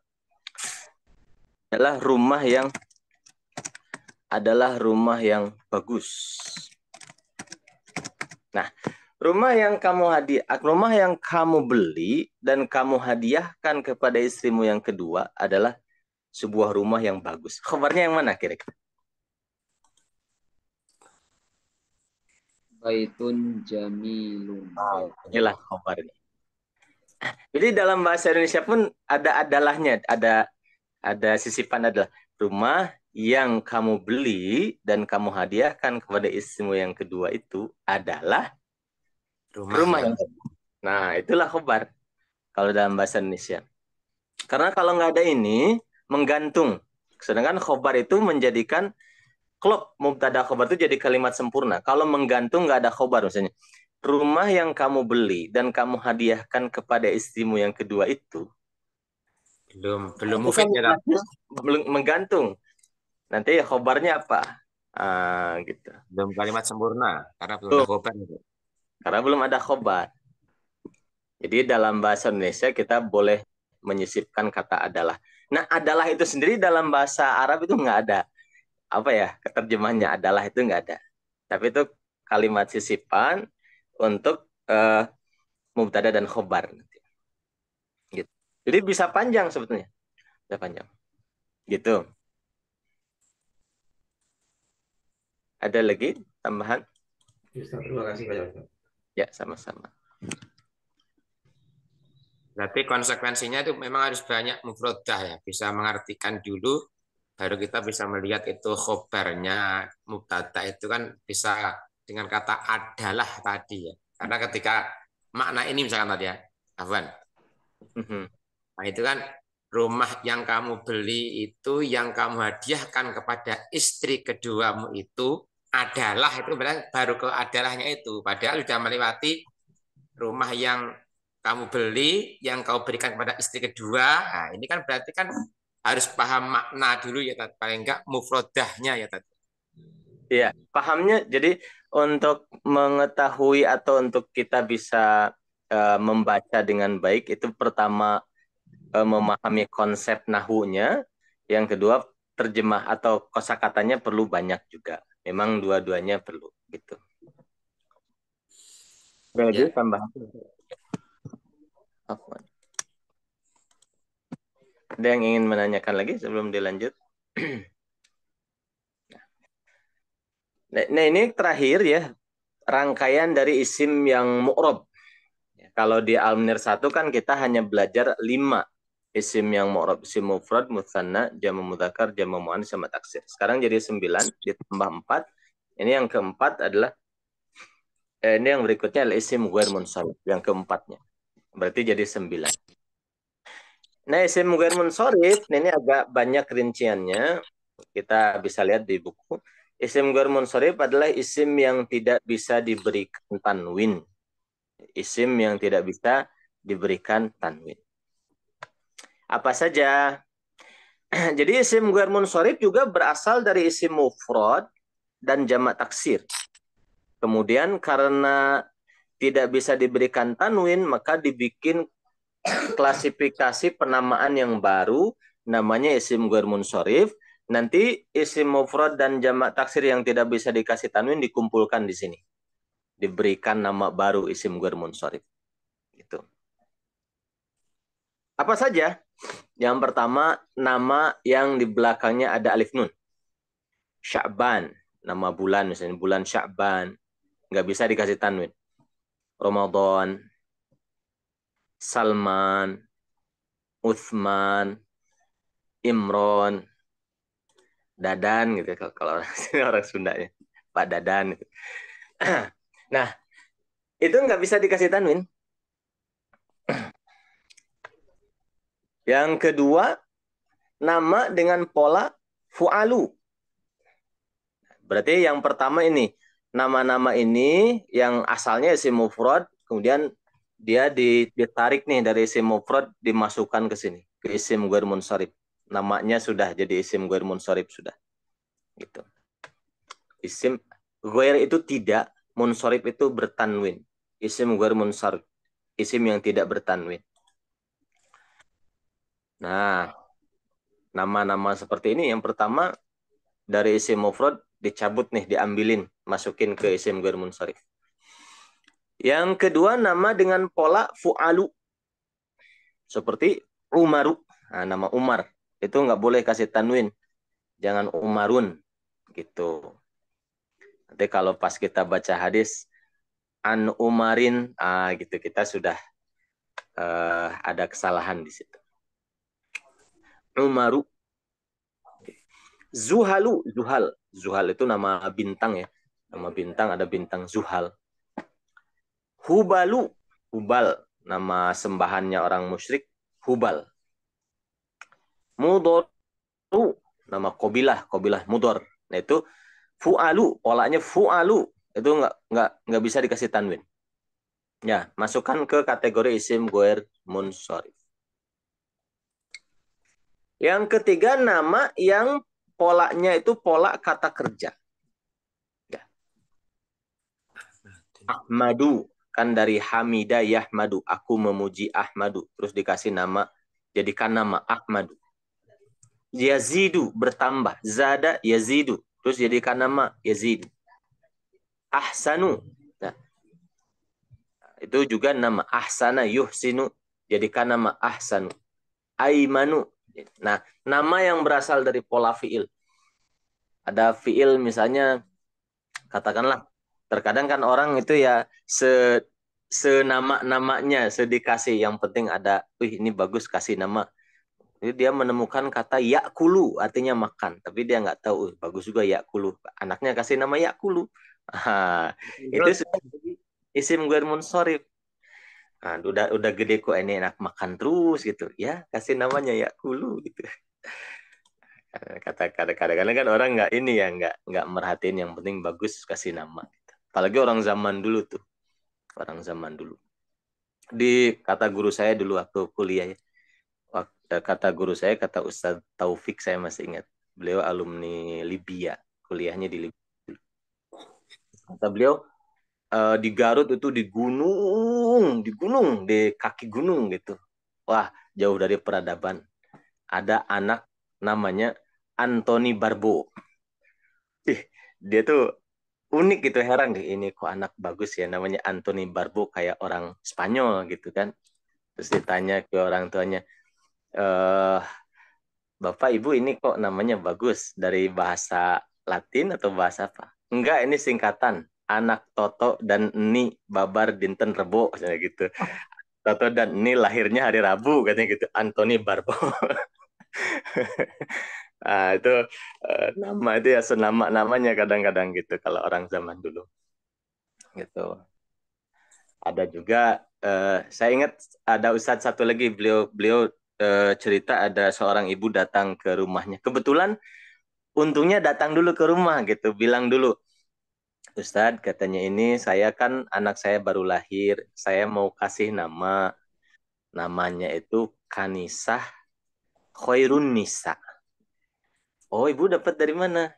adalah rumah yang bagus. Nah, rumah yang kamu beli dan kamu hadiahkan kepada istrimu yang kedua adalah sebuah rumah yang bagus. Khabarnya yang mana kira-kira? Baitun jamilun. Inilah khabarnya. Jadi dalam bahasa Indonesia pun ada adalahnya, ada sisipan adalah rumah yang kamu beli dan kamu hadiahkan kepada istrimu yang kedua itu adalah rumah yang bagus. Nah, itulah khabar kalau dalam bahasa Indonesia. Karena kalau nggak ada ini menggantung. Sedangkan khabar itu menjadikan klop, mubtada khabar itu jadi kalimat sempurna. Kalau menggantung nggak ada khabar, misalnya rumah yang kamu beli dan kamu hadiahkan kepada istrimu yang kedua itu belum mufid ya, belum menggantung. Nanti khabarnya apa? Gitu. Belum kalimat sempurna karena belum ada khabar. Karena belum ada khabar. Jadi dalam bahasa Indonesia kita boleh menyisipkan kata adalah. Nah, adalah itu sendiri dalam bahasa Arab itu nggak ada. Apa ya, keterjemahannya adalah itu nggak ada. Tapi itu kalimat sisipan untuk mubtada dan khobar. Gitu. Jadi bisa panjang sebetulnya. Bisa panjang. Gitu. Ada lagi tambahan? Terima kasih banyak. Ya, sama-sama. Berarti konsekuensinya itu memang harus banyak mufrodah ya. Bisa mengartikan dulu, baru kita bisa melihat itu khobarnya mubtada itu kan bisa dengan kata adalah tadi ya. Karena ketika makna ini misalkan tadi ya, Afwan. Nah itu kan rumah yang kamu beli itu yang kamu hadiahkan kepada istri keduamu itu adalah itu baru ke adalahnya itu. Padahal sudah melewati rumah yang kamu beli, yang kau berikan kepada istri kedua. Nah, ini kan berarti kan harus paham makna dulu ya, paling enggak mufrodahnya ya tadi. Iya, pahamnya. Jadi untuk mengetahui atau untuk kita bisa membaca dengan baik itu pertama memahami konsep nahunya, yang kedua terjemah atau kosakatanya perlu banyak juga. Memang dua-duanya perlu gitu. Ada lagi tambahan? Ada yang ingin menanyakan lagi sebelum dilanjut? Nah ini terakhir ya, rangkaian dari isim yang mu'rob. Kalau di Al-Munir 1 kan kita hanya belajar 5 isim yang mu'rob. Isim mufrad, mutsanna, jamu mudzakkar, jamu muannas sama taksir. Sekarang jadi 9 ditambah 4. Ini yang keempat adalah ini yang berikutnya adalah isim ghair munsharif, yang keempatnya. Berarti jadi 9. Nah, isim ghair munsharif ini agak banyak rinciannya. Kita bisa lihat di buku. Isim ghair munsharif adalah isim yang tidak bisa diberikan tanwin. Isim yang tidak bisa diberikan tanwin. Apa saja? Jadi isim ghair munsharif juga berasal dari isim mufrad dan jamak taksir. Kemudian karena tidak bisa diberikan tanwin, maka dibikin klasifikasi penamaan yang baru, namanya isim ghair munsharif. Nanti isim mufrad dan jamak taksir yang tidak bisa dikasih tanwin dikumpulkan di sini. Diberikan nama baru isim ghair munsharif. Gitu. Apa saja? Yang pertama, nama yang di belakangnya ada alif nun. Sya'ban, nama bulan misalnya, bulan Sya'ban. Nggak bisa dikasih tanwin. Ramadan, Salman, Uthman, Imron, Dadan gitu kalau orang Sundanya, Pak Dadan gitu. Nah, itu nggak bisa dikasih tanwin. Yang kedua, nama dengan pola fu'alu. Berarti yang pertama ini, nama-nama ini yang asalnya isim mufrad, kemudian dia ditarik nih dari isim mufrad dimasukkan ke sini, ke isim ghair munsharif. Namanya sudah jadi isim ghair munsharif sudah. Gitu. Isim ghair itu tidak, munsharif itu bertanwin. Isim ghair munsharif, isim yang tidak bertanwin. Nah, nama-nama seperti ini yang pertama dari isim mufrad dicabut nih, diambilin, masukin ke isim ghair munsharif. Yang kedua, nama dengan pola fu'alu. Seperti Umaru. Nah, nama Umar. Itu nggak boleh kasih tanwin. Jangan Umarun. Gitu. Nanti kalau pas kita baca hadis, An Umarin, gitu, kita sudah ada kesalahan di situ. Umaru. Zuhalu. Zuhal. Zuhal itu nama bintang ya. Nama bintang, ada bintang Zuhal. Hubalu, Hubal, nama sembahannya orang musyrik, Hubal. Mudoru, nama Kobilah Mudor. Nah itu fu'alu, polanya fu'alu, itu nggak bisa dikasih tanwin. Ya, masukkan ke kategori isim ghair munsharif. Yang ketiga, nama yang polanya itu pola kata kerja. Ya. Ahmadu. Kan dari Hamida Yahmadu, aku memuji Ahmadu, terus dikasih nama jadikan nama Ahmad. Yazidu bertambah, zada yazidu, terus jadikan nama Yazid. Ahsanu, nah, itu juga nama ahsana yuhsinu, jadikan nama ahsanu. Aimanu, nah nama yang berasal dari pola fiil. Ada fiil misalnya, katakanlah, terkadang kan orang itu ya senama-namanya, sedikasih, yang penting ada, wih ini bagus, kasih nama. Jadi dia menemukan kata yakulu, artinya makan, tapi dia nggak tahu, bagus juga yakulu. Anaknya kasih nama yakulu. Itu sudah isim ghair munsharif. Nah, udah gede kok ini enak makan terus gitu, ya kasih namanya yakulu gitu. Kadang-kadang kan orang nggak ini ya, nggak merhatiin, yang penting bagus kasih nama. Apalagi orang zaman dulu tuh, orang zaman dulu. Di kata guru saya dulu waktu kuliah ya. Kata guru saya, kata Ustadz Taufik, saya masih ingat. Beliau alumni Libya, kuliahnya di Libya. Kata beliau, di Garut itu di gunung, di kaki gunung gitu. Wah, jauh dari peradaban. Ada anak namanya Anthony Barbo. Dia tuh unik gitu, heran deh, ini kok anak bagus ya, namanya Anthony Barbo, kayak orang Spanyol gitu kan. Terus ditanya ke orang tuanya, Bapak Ibu ini kok namanya bagus, dari bahasa Latin atau bahasa apa? Enggak, ini singkatan, anak Toto dan Ni babar dinten Rebo, katanya gitu. Toto dan Ni lahirnya hari Rabu, katanya gitu. Anthony Barbo. Itu nama itu ya senama namanya kadang-kadang gitu kalau orang zaman dulu. Gitu. Ada juga saya ingat ada ustadz satu lagi, beliau cerita ada seorang ibu datang ke rumahnya. Kebetulan untungnya datang dulu ke rumah gitu, bilang dulu, Ustadz, katanya ini saya kan anak saya baru lahir, saya mau kasih nama, namanya itu Kanisah Khairun Nisa. Oh, ibu dapat dari mana?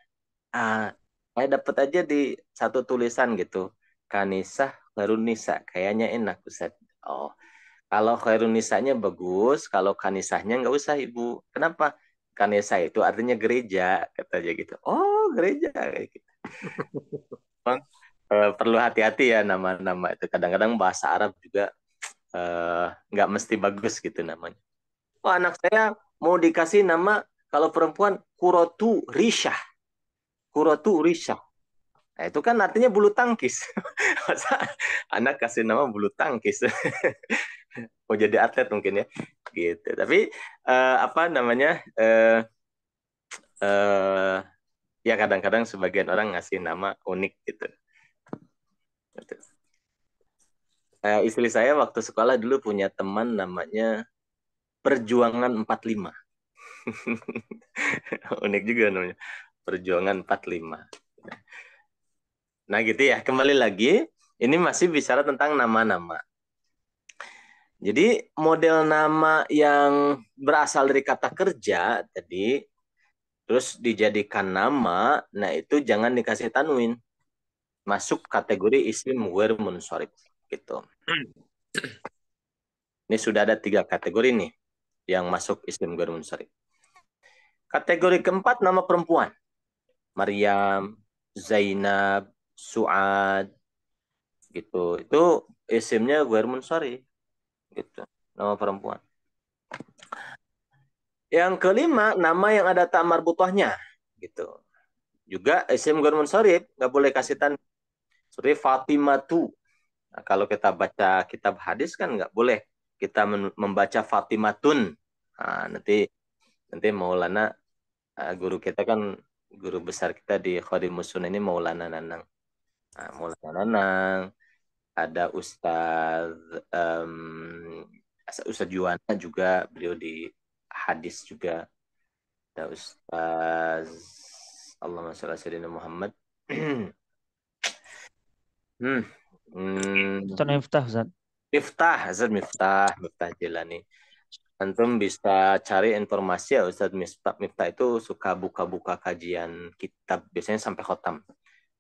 Saya dapat aja di satu tulisan gitu, Kanisah Khairun Nisa, kayaknya enak Ustadz. Oh, kalau Khairun Nisanya bagus, kalau Kanisahnya nggak usah ibu. Kenapa? Kanisah itu artinya gereja, katanya gitu. Oh, gereja kayak gitu. Perlu hati-hati ya nama-nama itu. Kadang-kadang bahasa Arab juga nggak mesti bagus gitu namanya. Oh, anak saya mau dikasih nama, kalau perempuan, Kurotu Risha. Kurotu Risha. Nah, itu kan artinya bulu tangkis. Masa anak kasih nama bulu tangkis? Mau jadi atlet mungkin ya. Gitu. Tapi apa namanya? Ya kadang-kadang sebagian orang ngasih nama unik gitu. Istri saya waktu sekolah dulu punya teman namanya Perjuangan 45. Unik juga namanya, Perjuangan 45. Nah gitu ya, kembali lagi, ini masih bicara tentang nama-nama. Jadi model nama yang berasal dari kata kerja tadi, terus dijadikan nama, nah itu jangan dikasih tanwin. Masuk kategori isim ghair munsharif gitu. Ini sudah ada 3 kategori nih yang masuk isim ghair munsharif. Kategori keempat, nama perempuan. Maryam, Zainab, Suad gitu. Itu isimnya ghair munsharif gitu. Nama perempuan. Yang kelima, nama yang ada ta marbutahnya gitu. Juga isim ghair munsharif, nggak boleh kasih tan. Seperti Fatimatu. Nah, kalau kita baca kitab hadis kan nggak boleh kita membaca Fatimatun. Nah, nanti Maulana, guru kita kan, guru besar kita di Khadimus Sunnah ini Maulana Nanang. Nah, Maulana Nanang, ada Ustaz Juwana juga, beliau di hadis juga. Ada Ustaz Allahumma shalli ala sayyidina Muhammad. Ustaz Miftah, Ustaz. Miftah Jilani. Antum bisa cari informasi ya, Ustaz Miftah itu suka buka-buka kajian kitab, biasanya sampai khotam.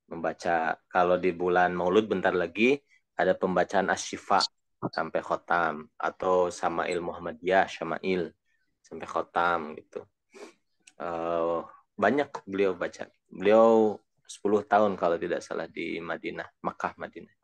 Membaca, kalau di bulan Maulud bentar lagi ada pembacaan Asy-Syifa sampai khotam, atau Syama'il Muhammadiyah, Syama'il sampai khotam gitu. Banyak beliau baca. Beliau 10 tahun kalau tidak salah di Madinah, Makkah Madinah.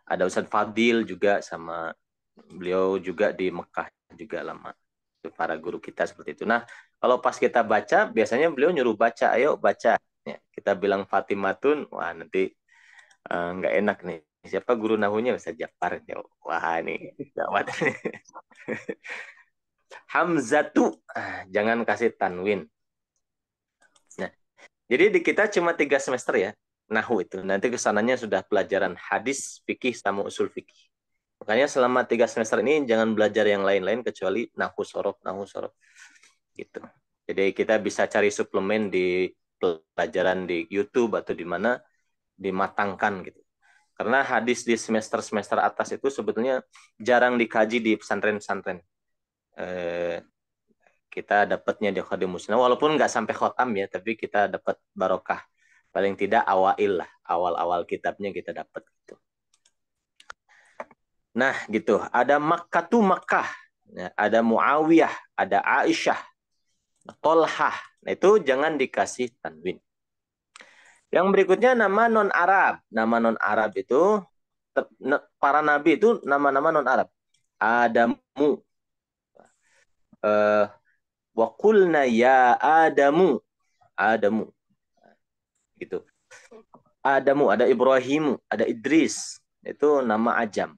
Ada Ustadz Fadil juga sama beliau juga di Mekah juga lama. Itu para guru kita seperti itu. Nah, kalau pas kita baca, biasanya beliau nyuruh baca, ayo baca. Ya, kita bilang Fatimatun, wah nanti nggak enak nih. Siapa guru nahunya? Ustadz Jafar. Wah ini gawat. Hamzatu, jangan kasih tanwin. Nah, jadi di kita cuma 3 semester ya, nahu itu. Nanti kesananya sudah pelajaran hadis, fikih, sama usul fikih. Makanya selama 3 semester ini jangan belajar yang lain-lain kecuali nahu sorof gitu. Jadi kita bisa cari suplemen di pelajaran di YouTube atau di mana dimatangkan gitu. Karena hadis di semester-semester atas itu sebetulnya jarang dikaji di pesantren-pesantren. Kita dapatnya di Khadim Musnah, walaupun nggak sampai khotam ya, tapi kita dapat barokah. Paling tidak awail lah, awal-awal kitabnya kita dapat gitu. Nah gitu, ada Makkah, ada Muawiyah, ada Aisyah, Tolhah. Nah itu jangan dikasih tanwin. Yang berikutnya nama non-Arab. Nama non-Arab itu, para nabi itu nama-nama non-Arab. Adamu. Wa qulna ya Adamu. Gitu. Adamu, ada Ibrahimu, ada Idris. Itu nama ajam.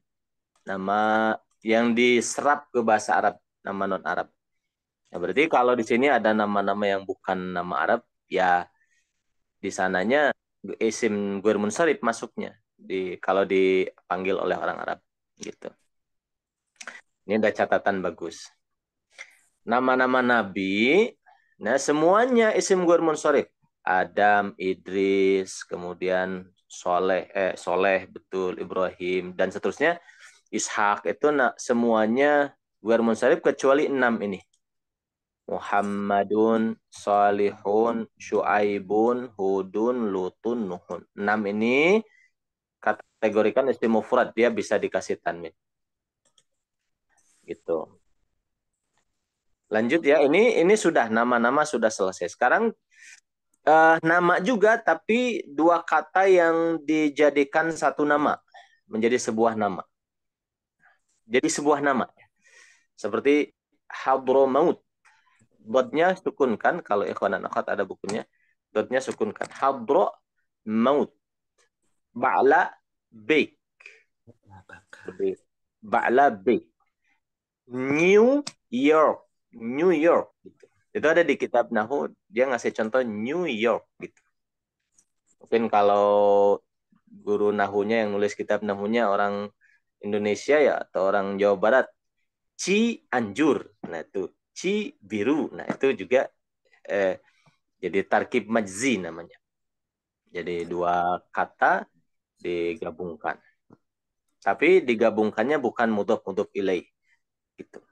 Nama yang diserap ke bahasa Arab, nama non-Arab. Nah, berarti kalau di sini ada nama-nama yang bukan nama Arab, ya di sananya isim guer munsharif masuknya kalau dipanggil oleh orang Arab gitu. Ini ada catatan bagus. Nama-nama nabi, nah semuanya isim guer munsharif. Adam, Idris, kemudian Soleh betul, Ibrahim dan seterusnya. Ishak itu semuanya guer munsharif kecuali 6 ini. Muhammadun, Salihun, Syuaibun, Hudun, Lutun, Nuhun. 6 ini kategorikan isim mufrad, dia bisa dikasih tanwin. Gitu. Lanjut ya, ini sudah nama-nama sudah selesai. Sekarang nama juga tapi 2 kata yang dijadikan satu nama menjadi sebuah nama. Jadi sebuah nama. Seperti Hadramaut. Dotnya sukunkan, kalau ikhwan dan akhwat ada bukunya, dotnya sukunkan. Hadra maut. Ba'la bik. Ba'la bik. New York. Itu ada di kitab Nahu, dia ngasih contoh New York gitu. Mungkin kalau guru Nahunya yang nulis kitab Nahunya orang Indonesia ya, atau orang Jawa Barat, Cianjur. Nah itu Cibiru. Nah itu juga jadi tarkib majzi namanya. Jadi 2 kata digabungkan. Tapi digabungkannya bukan mudhof ilaih. Gitu.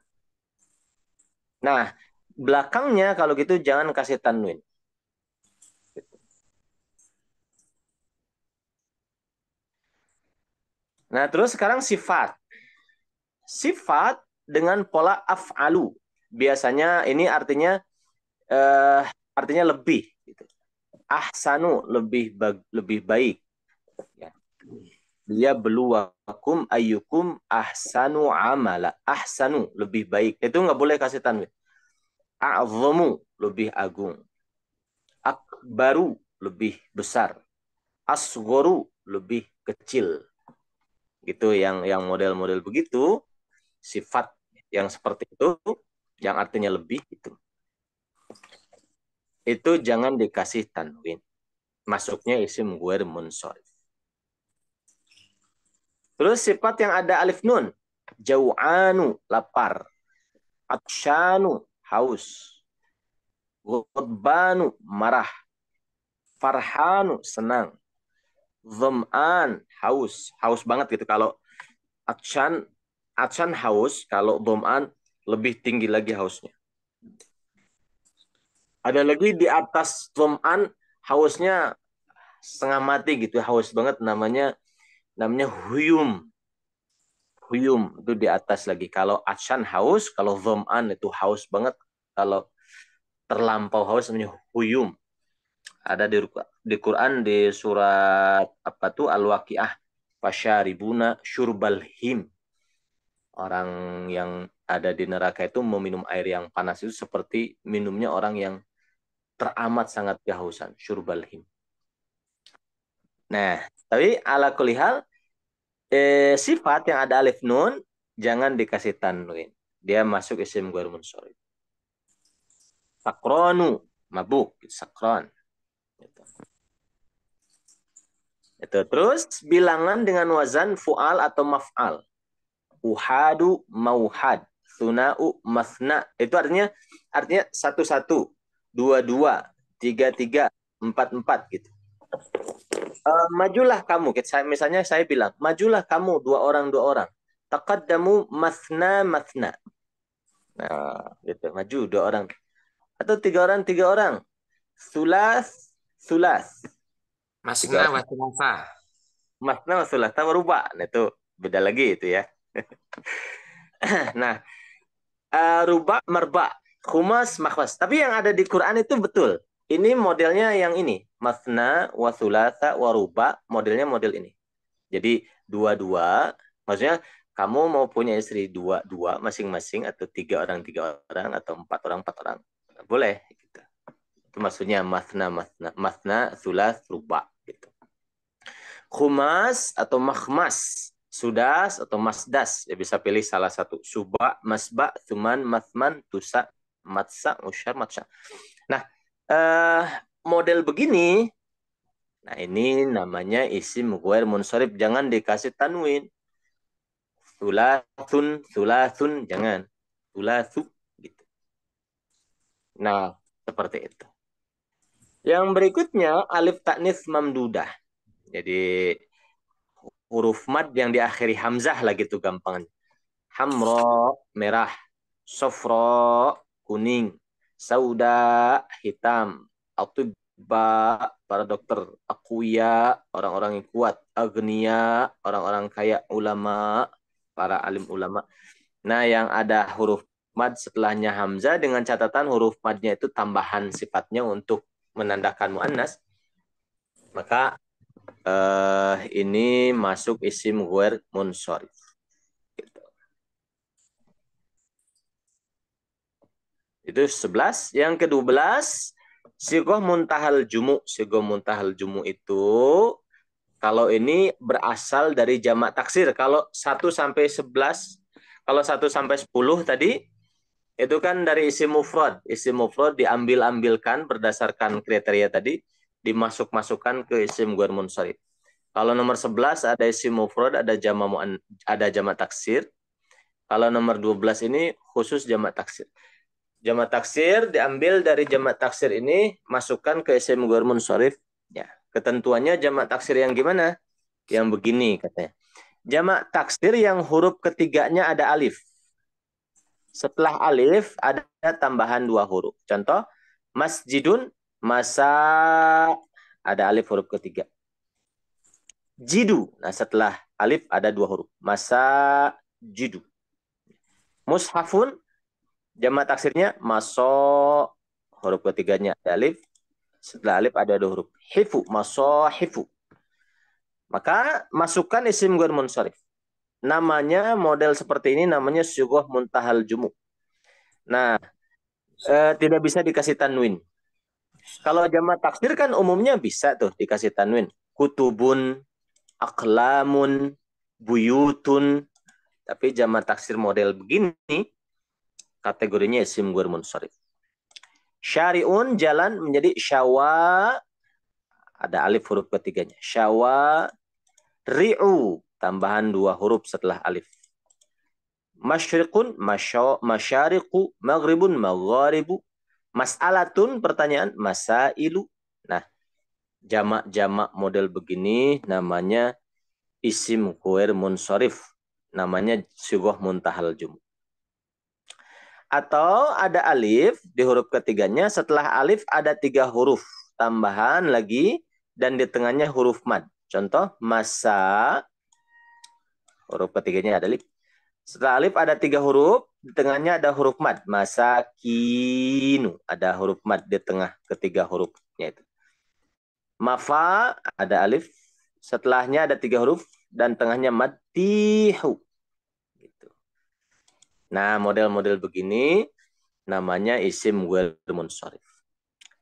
Nah, belakangnya kalau gitu jangan kasih tanwin. Gitu. Nah, terus sekarang sifat. Sifat dengan pola af'alu. Biasanya ini artinya lebih gitu. Ahsanu lebih baik ya. Dia beluwakum ayyukum ahsanu amala. Ahsanu lebih baik. Itu nggak boleh kasih tanwin. A'zamu lebih agung. Akbaru lebih besar. Asghoru lebih kecil. Gitu yang model-model begitu, sifat yang seperti itu yang artinya lebih itu jangan dikasih tanwin. Masuknya isim guer munsharif. Terus sifat yang ada alif nun. Jau'anu, lapar. Atsyanu, haus. Ghadbanu, marah. Farhanu, senang. Dham'an, haus. Haus banget gitu. Kalau atsyan haus, kalau dham'an lebih tinggi lagi hausnya. Ada lagi di atas dham'an hausnya setengah mati gitu, haus banget, namanya huyum. huyum itu di atas lagi. Kalau atshan haus, kalau dham'an itu haus banget. Kalau terlampau haus namanya huyum. Ada di Quran di surat apa tuh Al-Waqiah. Fasyaribuna syurbal him. Orang yang ada di neraka itu meminum air yang panas itu seperti minumnya orang yang teramat sangat kehausan, syurbal him. Nah, tapi ala kulli hal sifat yang ada alif nun jangan dikasih tanwin. Dia masuk isim ghair munsharif. Sakronu, mabuk, sakron. Itu terus bilangan dengan wazan fu'al atau maf'al. Uhadu, mauhad, suna'u, masna. Itu artinya satu-satu, dua-dua, tiga-tiga, empat-empat gitu. Majulah kamu. Misalnya saya bilang, majulah kamu dua orang. Taqaddamu masna. Nah, gitu. Maju dua orang. Atau tiga orang. Sulas. Masna wa thulatha. Masna wa thulatha merubah. Nah, itu beda lagi itu ya. Nah, ruba, marba, khumas, makhwas. Tapi yang ada di Quran itu betul. Ini modelnya yang ini. Masna, wa thulatha, wa ruba. Modelnya model ini. Jadi dua-dua. Maksudnya kamu mau punya istri dua masing-masing. Atau tiga orang. Atau empat orang. Boleh. Gitu. Itu maksudnya masna. Masna, thulath, ruba. Gitu. Khumas atau makhmas. Sudas atau masdas. Ya bisa pilih salah satu. Suba, masba, thuman, mathman, tusa, matsa, usyar, matsa. Nah, model begini, nah ini namanya isim ghair munsharif, jangan dikasih tanwin. Thulathun, jangan. Thulathu gitu. Nah, seperti itu. Yang berikutnya alif ta'nits mamdudah. Jadi huruf mad yang diakhiri hamzah lah gitu gampang. Hamra, merah. Sofro, kuning. Sauda, hitam. Atibba, para dokter. Aqwiya, orang-orang yang kuat. Agniya, orang-orang kaya. Ulama, para alim ulama. Nah, yang ada huruf mad setelahnya hamzah dengan catatan huruf madnya itu tambahan sifatnya untuk menandakan muannas. Maka ini masuk isim ghair munsharif. Itu 11. Yang ke-12, sighah muntahal jumu. Sighah muntahal jumu itu kalau ini berasal dari jamak taksir. Kalau 1 sampai 11, kalau 1 sampai 10 tadi itu kan dari isim mufrad. Isim mufrad diambil-ambilkan berdasarkan kriteria tadi, dimasuk-masukkan ke isim ghair munsharif. Kalau nomor 11 ada isim mufrad, ada jamak taksir. Kalau nomor 12 ini khusus jamak taksir. Jamak taksir diambil dari jamak taksir ini, masukkan ke isim ghair munsharif. Ya, ketentuannya jamak taksir yang gimana? Yang begini katanya. Jamak taksir yang huruf ketiganya ada alif. Setelah alif ada tambahan 2 huruf. Contoh, masjidun, masa, ada alif huruf ketiga. Jidu, nah setelah alif ada 2 huruf. Masa, jidu. Mushafun, jamak taksirnya maso, huruf ketiganya ada alif. Setelah alif ada 2 huruf. Hifu, maso, hifu. Maka masukkan isim ghair munsharif. Namanya model seperti ini namanya sighah muntahal jumu. Nah, tidak bisa dikasih tanwin. Kalau jamak taksir kan umumnya bisa tuh dikasih tanwin. Kutubun, aqlamun, buyutun. Tapi jamak taksir model begini kategorinya isim ghair munsharif. Syari'un, jalan, menjadi syawa, ada alif huruf ketiganya. Syawa, ri'u, tambahan 2 huruf setelah alif. Masyriqun, masyariqu, maghribun, magharibu. Mas'alatun, pertanyaan, masailu. Nah, jamak-jamak model begini namanya isim ghair munsharif. Namanya sighah muntahal jumu. Atau ada alif di huruf ketiganya, setelah alif ada 3 huruf tambahan lagi dan di tengahnya huruf mad. Contoh, masa, huruf ketiganya ada alif. Setelah alif ada 3 huruf, di tengahnya ada huruf mad. Masakinu, ada huruf mad di tengah ketiga hurufnya itu. Mafa ada alif, setelahnya ada 3 huruf dan tengahnya matihu. Gitu. Nah, model-model begini namanya isim ghair munsharif.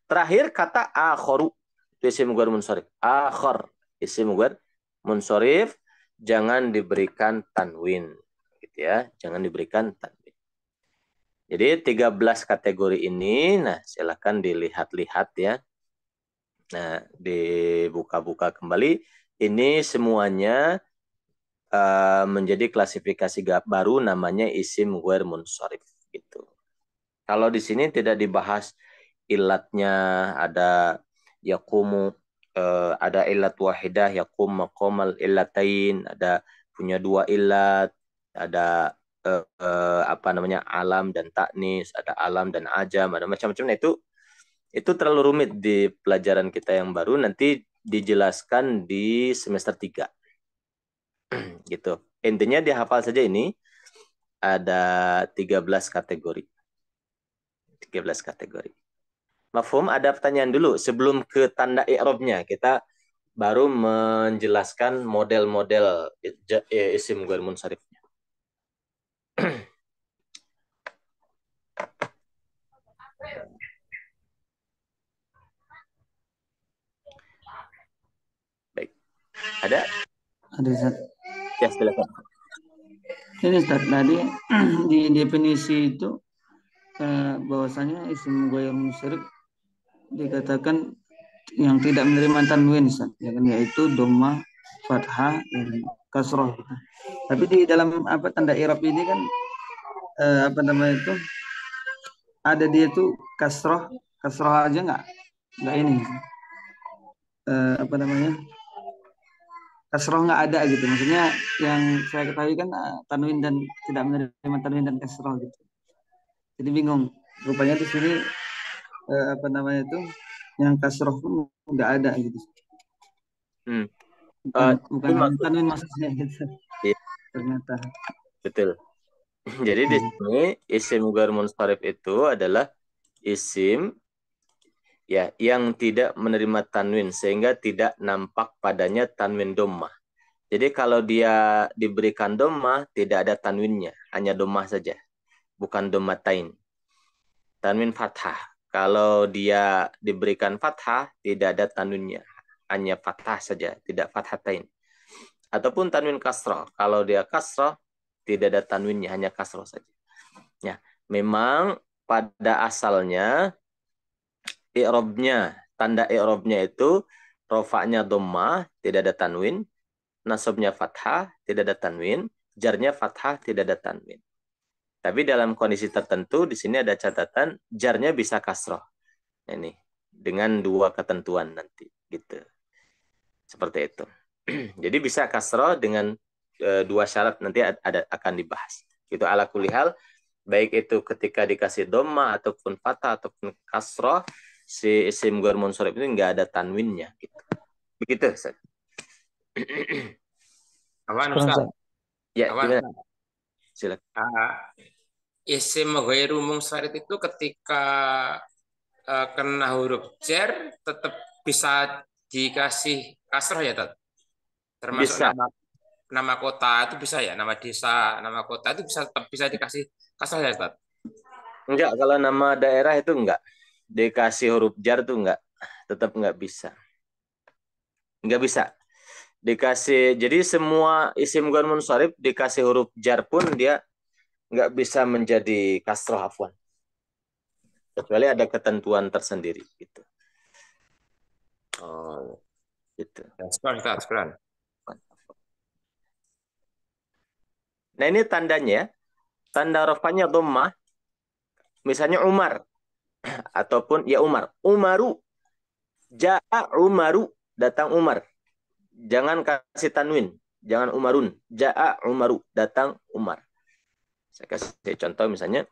Terakhir kata akharu, itu isim ghair munsharif. Akhar, isim ghair munsharif, jangan diberikan tanwin. Gitu ya, jangan diberikan tanwin. Jadi 13 kategori ini, nah silakan dilihat-lihat ya. Nah, dibuka-buka kembali. Ini semuanya menjadi klasifikasi baru namanya isim ghair munsharif gitu. Kalau di sini tidak dibahas ilatnya, ada yaqumu, ada ilat wahidah yaqum maqamal illatain, ada punya 2 ilat, ada apa namanya alam dan taknis, ada alam dan ajam, ada macam-macam. Nah, itu terlalu rumit di pelajaran kita yang baru, nanti dijelaskan di semester 3. Gitu. Intinya dihafal saja ini ada 13 kategori. 13 kategori. Mafhum? Ada pertanyaan dulu sebelum ke tanda i'rabnya. Kita baru menjelaskan model-model isim ghair munsharifnya. Baik. Ada? Ada, Ustaz. Ya, silakan. Ini Ustaz, tadi di definisi itu bahwasanya isim ghair munsharif dikatakan yang tidak menerima tanwin, Ustaz, ya kan, yaitu dhammah, fathah, dan kasrah gitu. Tapi di dalam tanda i'rab ini kan apa namanya itu ada dia tuh kasrah aja nggak ini apa namanya kasrah nggak ada gitu, maksudnya yang saya ketahui kan tanwin dan tidak menerima tanwin dan kasrah gitu, jadi bingung rupanya di sini apa namanya itu yang kasrah pun nggak ada gitu. Bukan hanya tanwin maksudnya gitu. Iya. Ternyata Betul. Jadi di sini isim ghair munsharif itu adalah isim ya yang tidak menerima tanwin sehingga tidak nampak padanya tanwin dhammah. Jadi kalau dia diberikan dhammah tidak ada tanwinnya, hanya dhammah saja, bukan dhammatain. Tanwin fathah. Kalau dia diberikan fathah tidak ada tanwinnya, hanya fathah saja, tidak fathatain. Ataupun tanwin kasrah. Kalau dia kasrah tidak ada tanwinnya, hanya kasrah saja. Ya, memang pada asalnya i'rabnya, tanda i'rabnya itu rofa'nya dhammah, tidak ada tanwin, nasabnya fathah, tidak ada tanwin, jarnya fathah, tidak ada tanwin. Tapi dalam kondisi tertentu di sini ada catatan jarnya bisa kasrah. Ini dengan 2 ketentuan nanti gitu. Seperti itu. Jadi bisa kasrah dengan 2 syarat nanti akan dibahas. Itu ala kulihal, baik itu ketika dikasih dhammah ataupun fathah ataupun kasrah, si isim ghair munsharif itu enggak ada tanwinnya gitu. Begitu, Ustaz. Awan Ustaz. Ya, Awan. gimana? Silakan. Isim ghair munsharif itu ketika kena huruf jar tetap bisa dikasih kasrah ya, Tat? Termasuk Bisa. Nama kota itu bisa ya, nama desa, nama kota itu tetap bisa dikasih kasrah ya, Tat? Enggak, kalau nama daerah itu enggak. Dikasih huruf jar tuh enggak. Tetap enggak bisa. Enggak bisa. Dikasih, jadi semua isim ghair munsharif dikasih huruf jar pun dia enggak bisa menjadi kasrah, afwan. Kecuali ada ketentuan tersendiri gitu. Oh, gitu. Sekarang. Nah, ini tandanya. Tanda rafanya dhammah. Misalnya Umar ataupun ya Umar. Umaru. Ja'a Umaru, datang Umar. Jangan kasih tanwin. Jangan Umarun. Ja'a Umaru, datang Umar. Saya kasih contoh misalnya.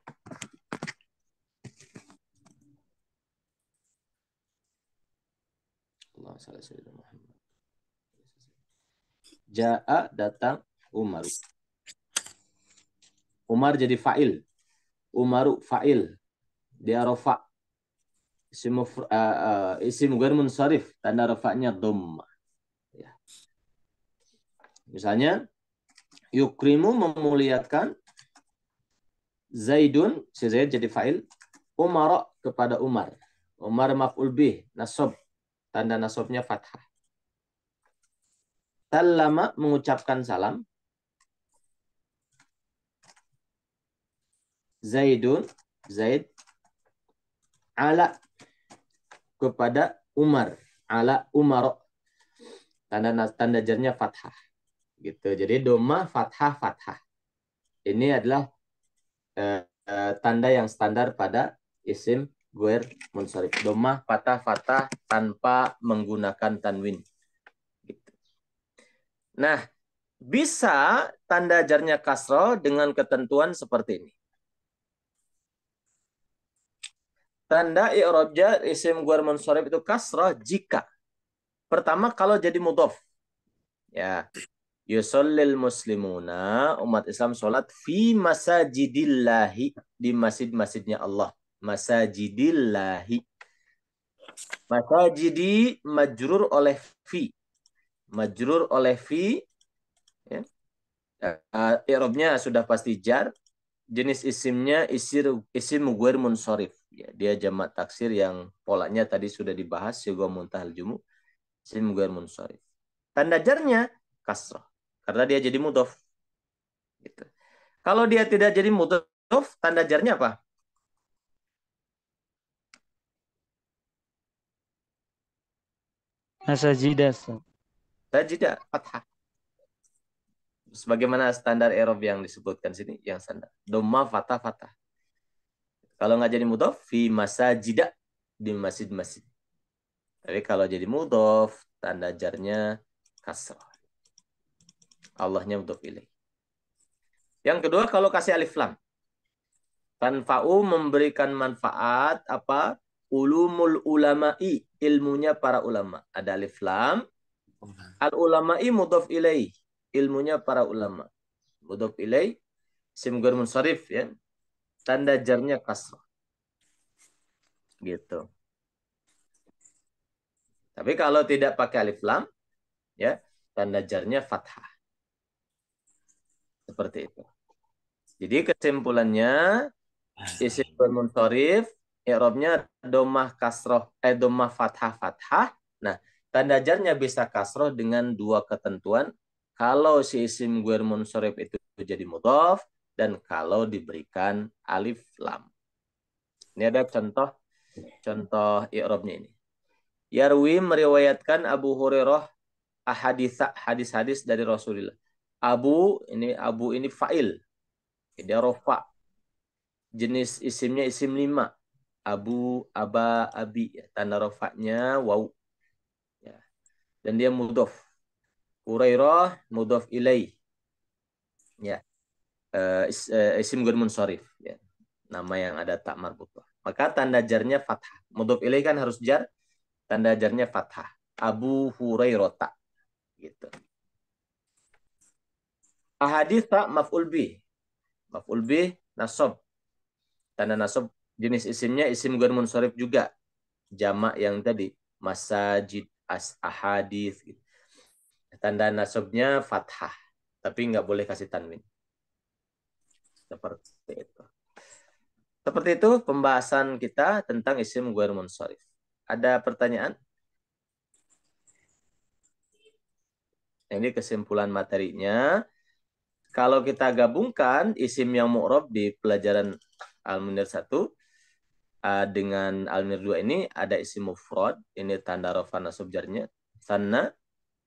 Ja'a, datang Umaru. Umar jadi fa'il. Umaru fa'il. Dia rofa. Isim ghair munsharif. Tanda rofanya dhammah. Ya. Misalnya, yukrimu memuliakan. Zaidun, si Zaid jadi fa'il. Umara kepada Umar. Umar maf'ul bih, nasab. Tanda nasabnya fathah. Sallama mengucapkan salam. Zaidun, Zaid. Ala kepada Umar. Ala Umar. Tanda jarnya fathah. Gitu. Jadi doma fathah fathah. Ini adalah tanda yang standar pada isim ghair munsharif. Doma fathah fathah tanpa menggunakan tanwin. Gitu. Nah, bisa tanda jarnya kasroh dengan ketentuan seperti ini. Tanda i'rab jar isim ghair munsharif itu kasroh jika pertama kalau jadi mudhof. Ya. Yusallil muslimuna, umat Islam sholat fi masajidillahi, di masjid-masjidnya Allah. Masajidillahi. Masajidi majrur oleh fi. Majrur oleh fi. Ya. I'rabnya sudah pasti jar. Jenis isimnya isim ghair munsharif. Ya, dia jamak taksir yang polanya tadi sudah dibahas. Juga muntahal jumu. Isim ghair munsharif. Tanda jarnya kasrah. Karena dia jadi mudhof. Gitu. Kalau dia tidak jadi mudhof, tanda jarnya apa? Sajidah. Sajidah, fathah. Sebagaimana standar i'rab yang disebutkan sini, yang standar. Dhamma, fathah, fathah. Kalau nggak jadi mudhof, fi masajidah, di masjid-masjid. Tapi kalau jadi mudhof, tanda jarnya kasrah. Allahnya mudhof ilaih. Yang kedua, kalau kasih alif lam. Tanfa'u memberikan manfaat apa? Ulumul ulama'i, ilmunya para ulama. Ada alif lam. Al ulama'i mudhof ilaih, ilmunya para ulama. Mudhof ilaih, isim ghair munsharif ya. Tanda jarnya kasrah. Gitu. Tapi kalau tidak pakai alif lam ya, tanda jarnya fathah. Seperti itu. Jadi kesimpulannya isim ghair munsharif i'rabnya dhammah kasroh dhammah fathah fathah. Nah, tanda jarnya bisa kasroh dengan dua ketentuan. Kalau si isim ghair munsharif itu jadi mudhof dan kalau diberikan alif lam. Ini ada contoh i'rabnya ini. Yarwi meriwayatkan Abu Hurairah hadis-hadis dari Rasulullah. Abu ini fa'il. Dia rofa. Jenis isimnya isim 5. Abu, aba, abi. Tanda rofaknya waw. Ya. Dan dia mudhof. Hurairah mudhof ilaih. Ya. Isim ghair munsharif. Ya. Nama yang ada tak marbutah. Maka tanda jarnya fathah. Mudhof ilaih kan harus jar. Tanda jarnya fathah. Abu Hurairah. Gitu. Ahaditha maf'ul bih. Maf'ul bih nasab. Tanda nasab jenis isimnya isim ghair munsharif juga. Jamak yang tadi masajid ahadits. Gitu. Tanda nasabnya fathah. Tapi nggak boleh kasih tanwin. Seperti itu. Seperti itu pembahasan kita tentang isim ghair munsharif. Ada pertanyaan? Ini kesimpulan materinya. Kalau kita gabungkan isim yang mu'rab di pelajaran Al-Munir 1 dengan Al-Munir 2 ini ada isim mufrad, ini tanda rafa nasab jarnya. Sanna,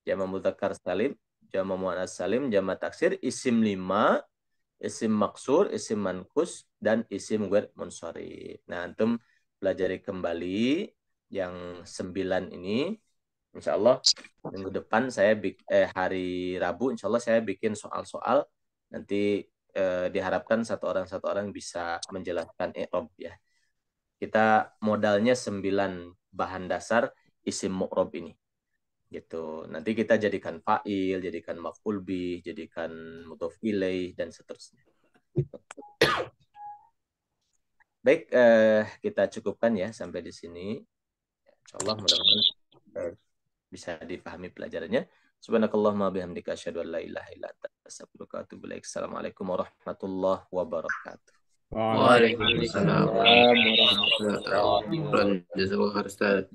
jamak mudzakkar salim, jamak muannas salim, jamak taksir, isim 5, isim maksur, isim mankus, dan isim ghair munsharif. Nah, antum pelajari kembali yang 9 ini. Insya Allah minggu depan saya hari Rabu insya Allah saya bikin soal-soal nanti diharapkan satu orang bisa menjelaskan i'rab ya. Kita modalnya 9 bahan dasar isim mu'rab ini. Gitu. Nanti kita jadikan fa'il, jadikan maf'ul bih, jadikan mudhof ilaih dan seterusnya. Baik, kita cukupkan ya sampai di sini. Insyaallah mudah-mudahan bisa dipahami pelajarannya. Subhanakallahumma bihamdika asyhadu an la ilaha illa anta astaghfiruka wa atubu ilaik. Assalamualaikum warahmatullahi wabarakatuh. Waalaikumsalam. Waalaikumsalam warahmatullahi wabarakatuh. Jazakallahu khairan, Ustaz.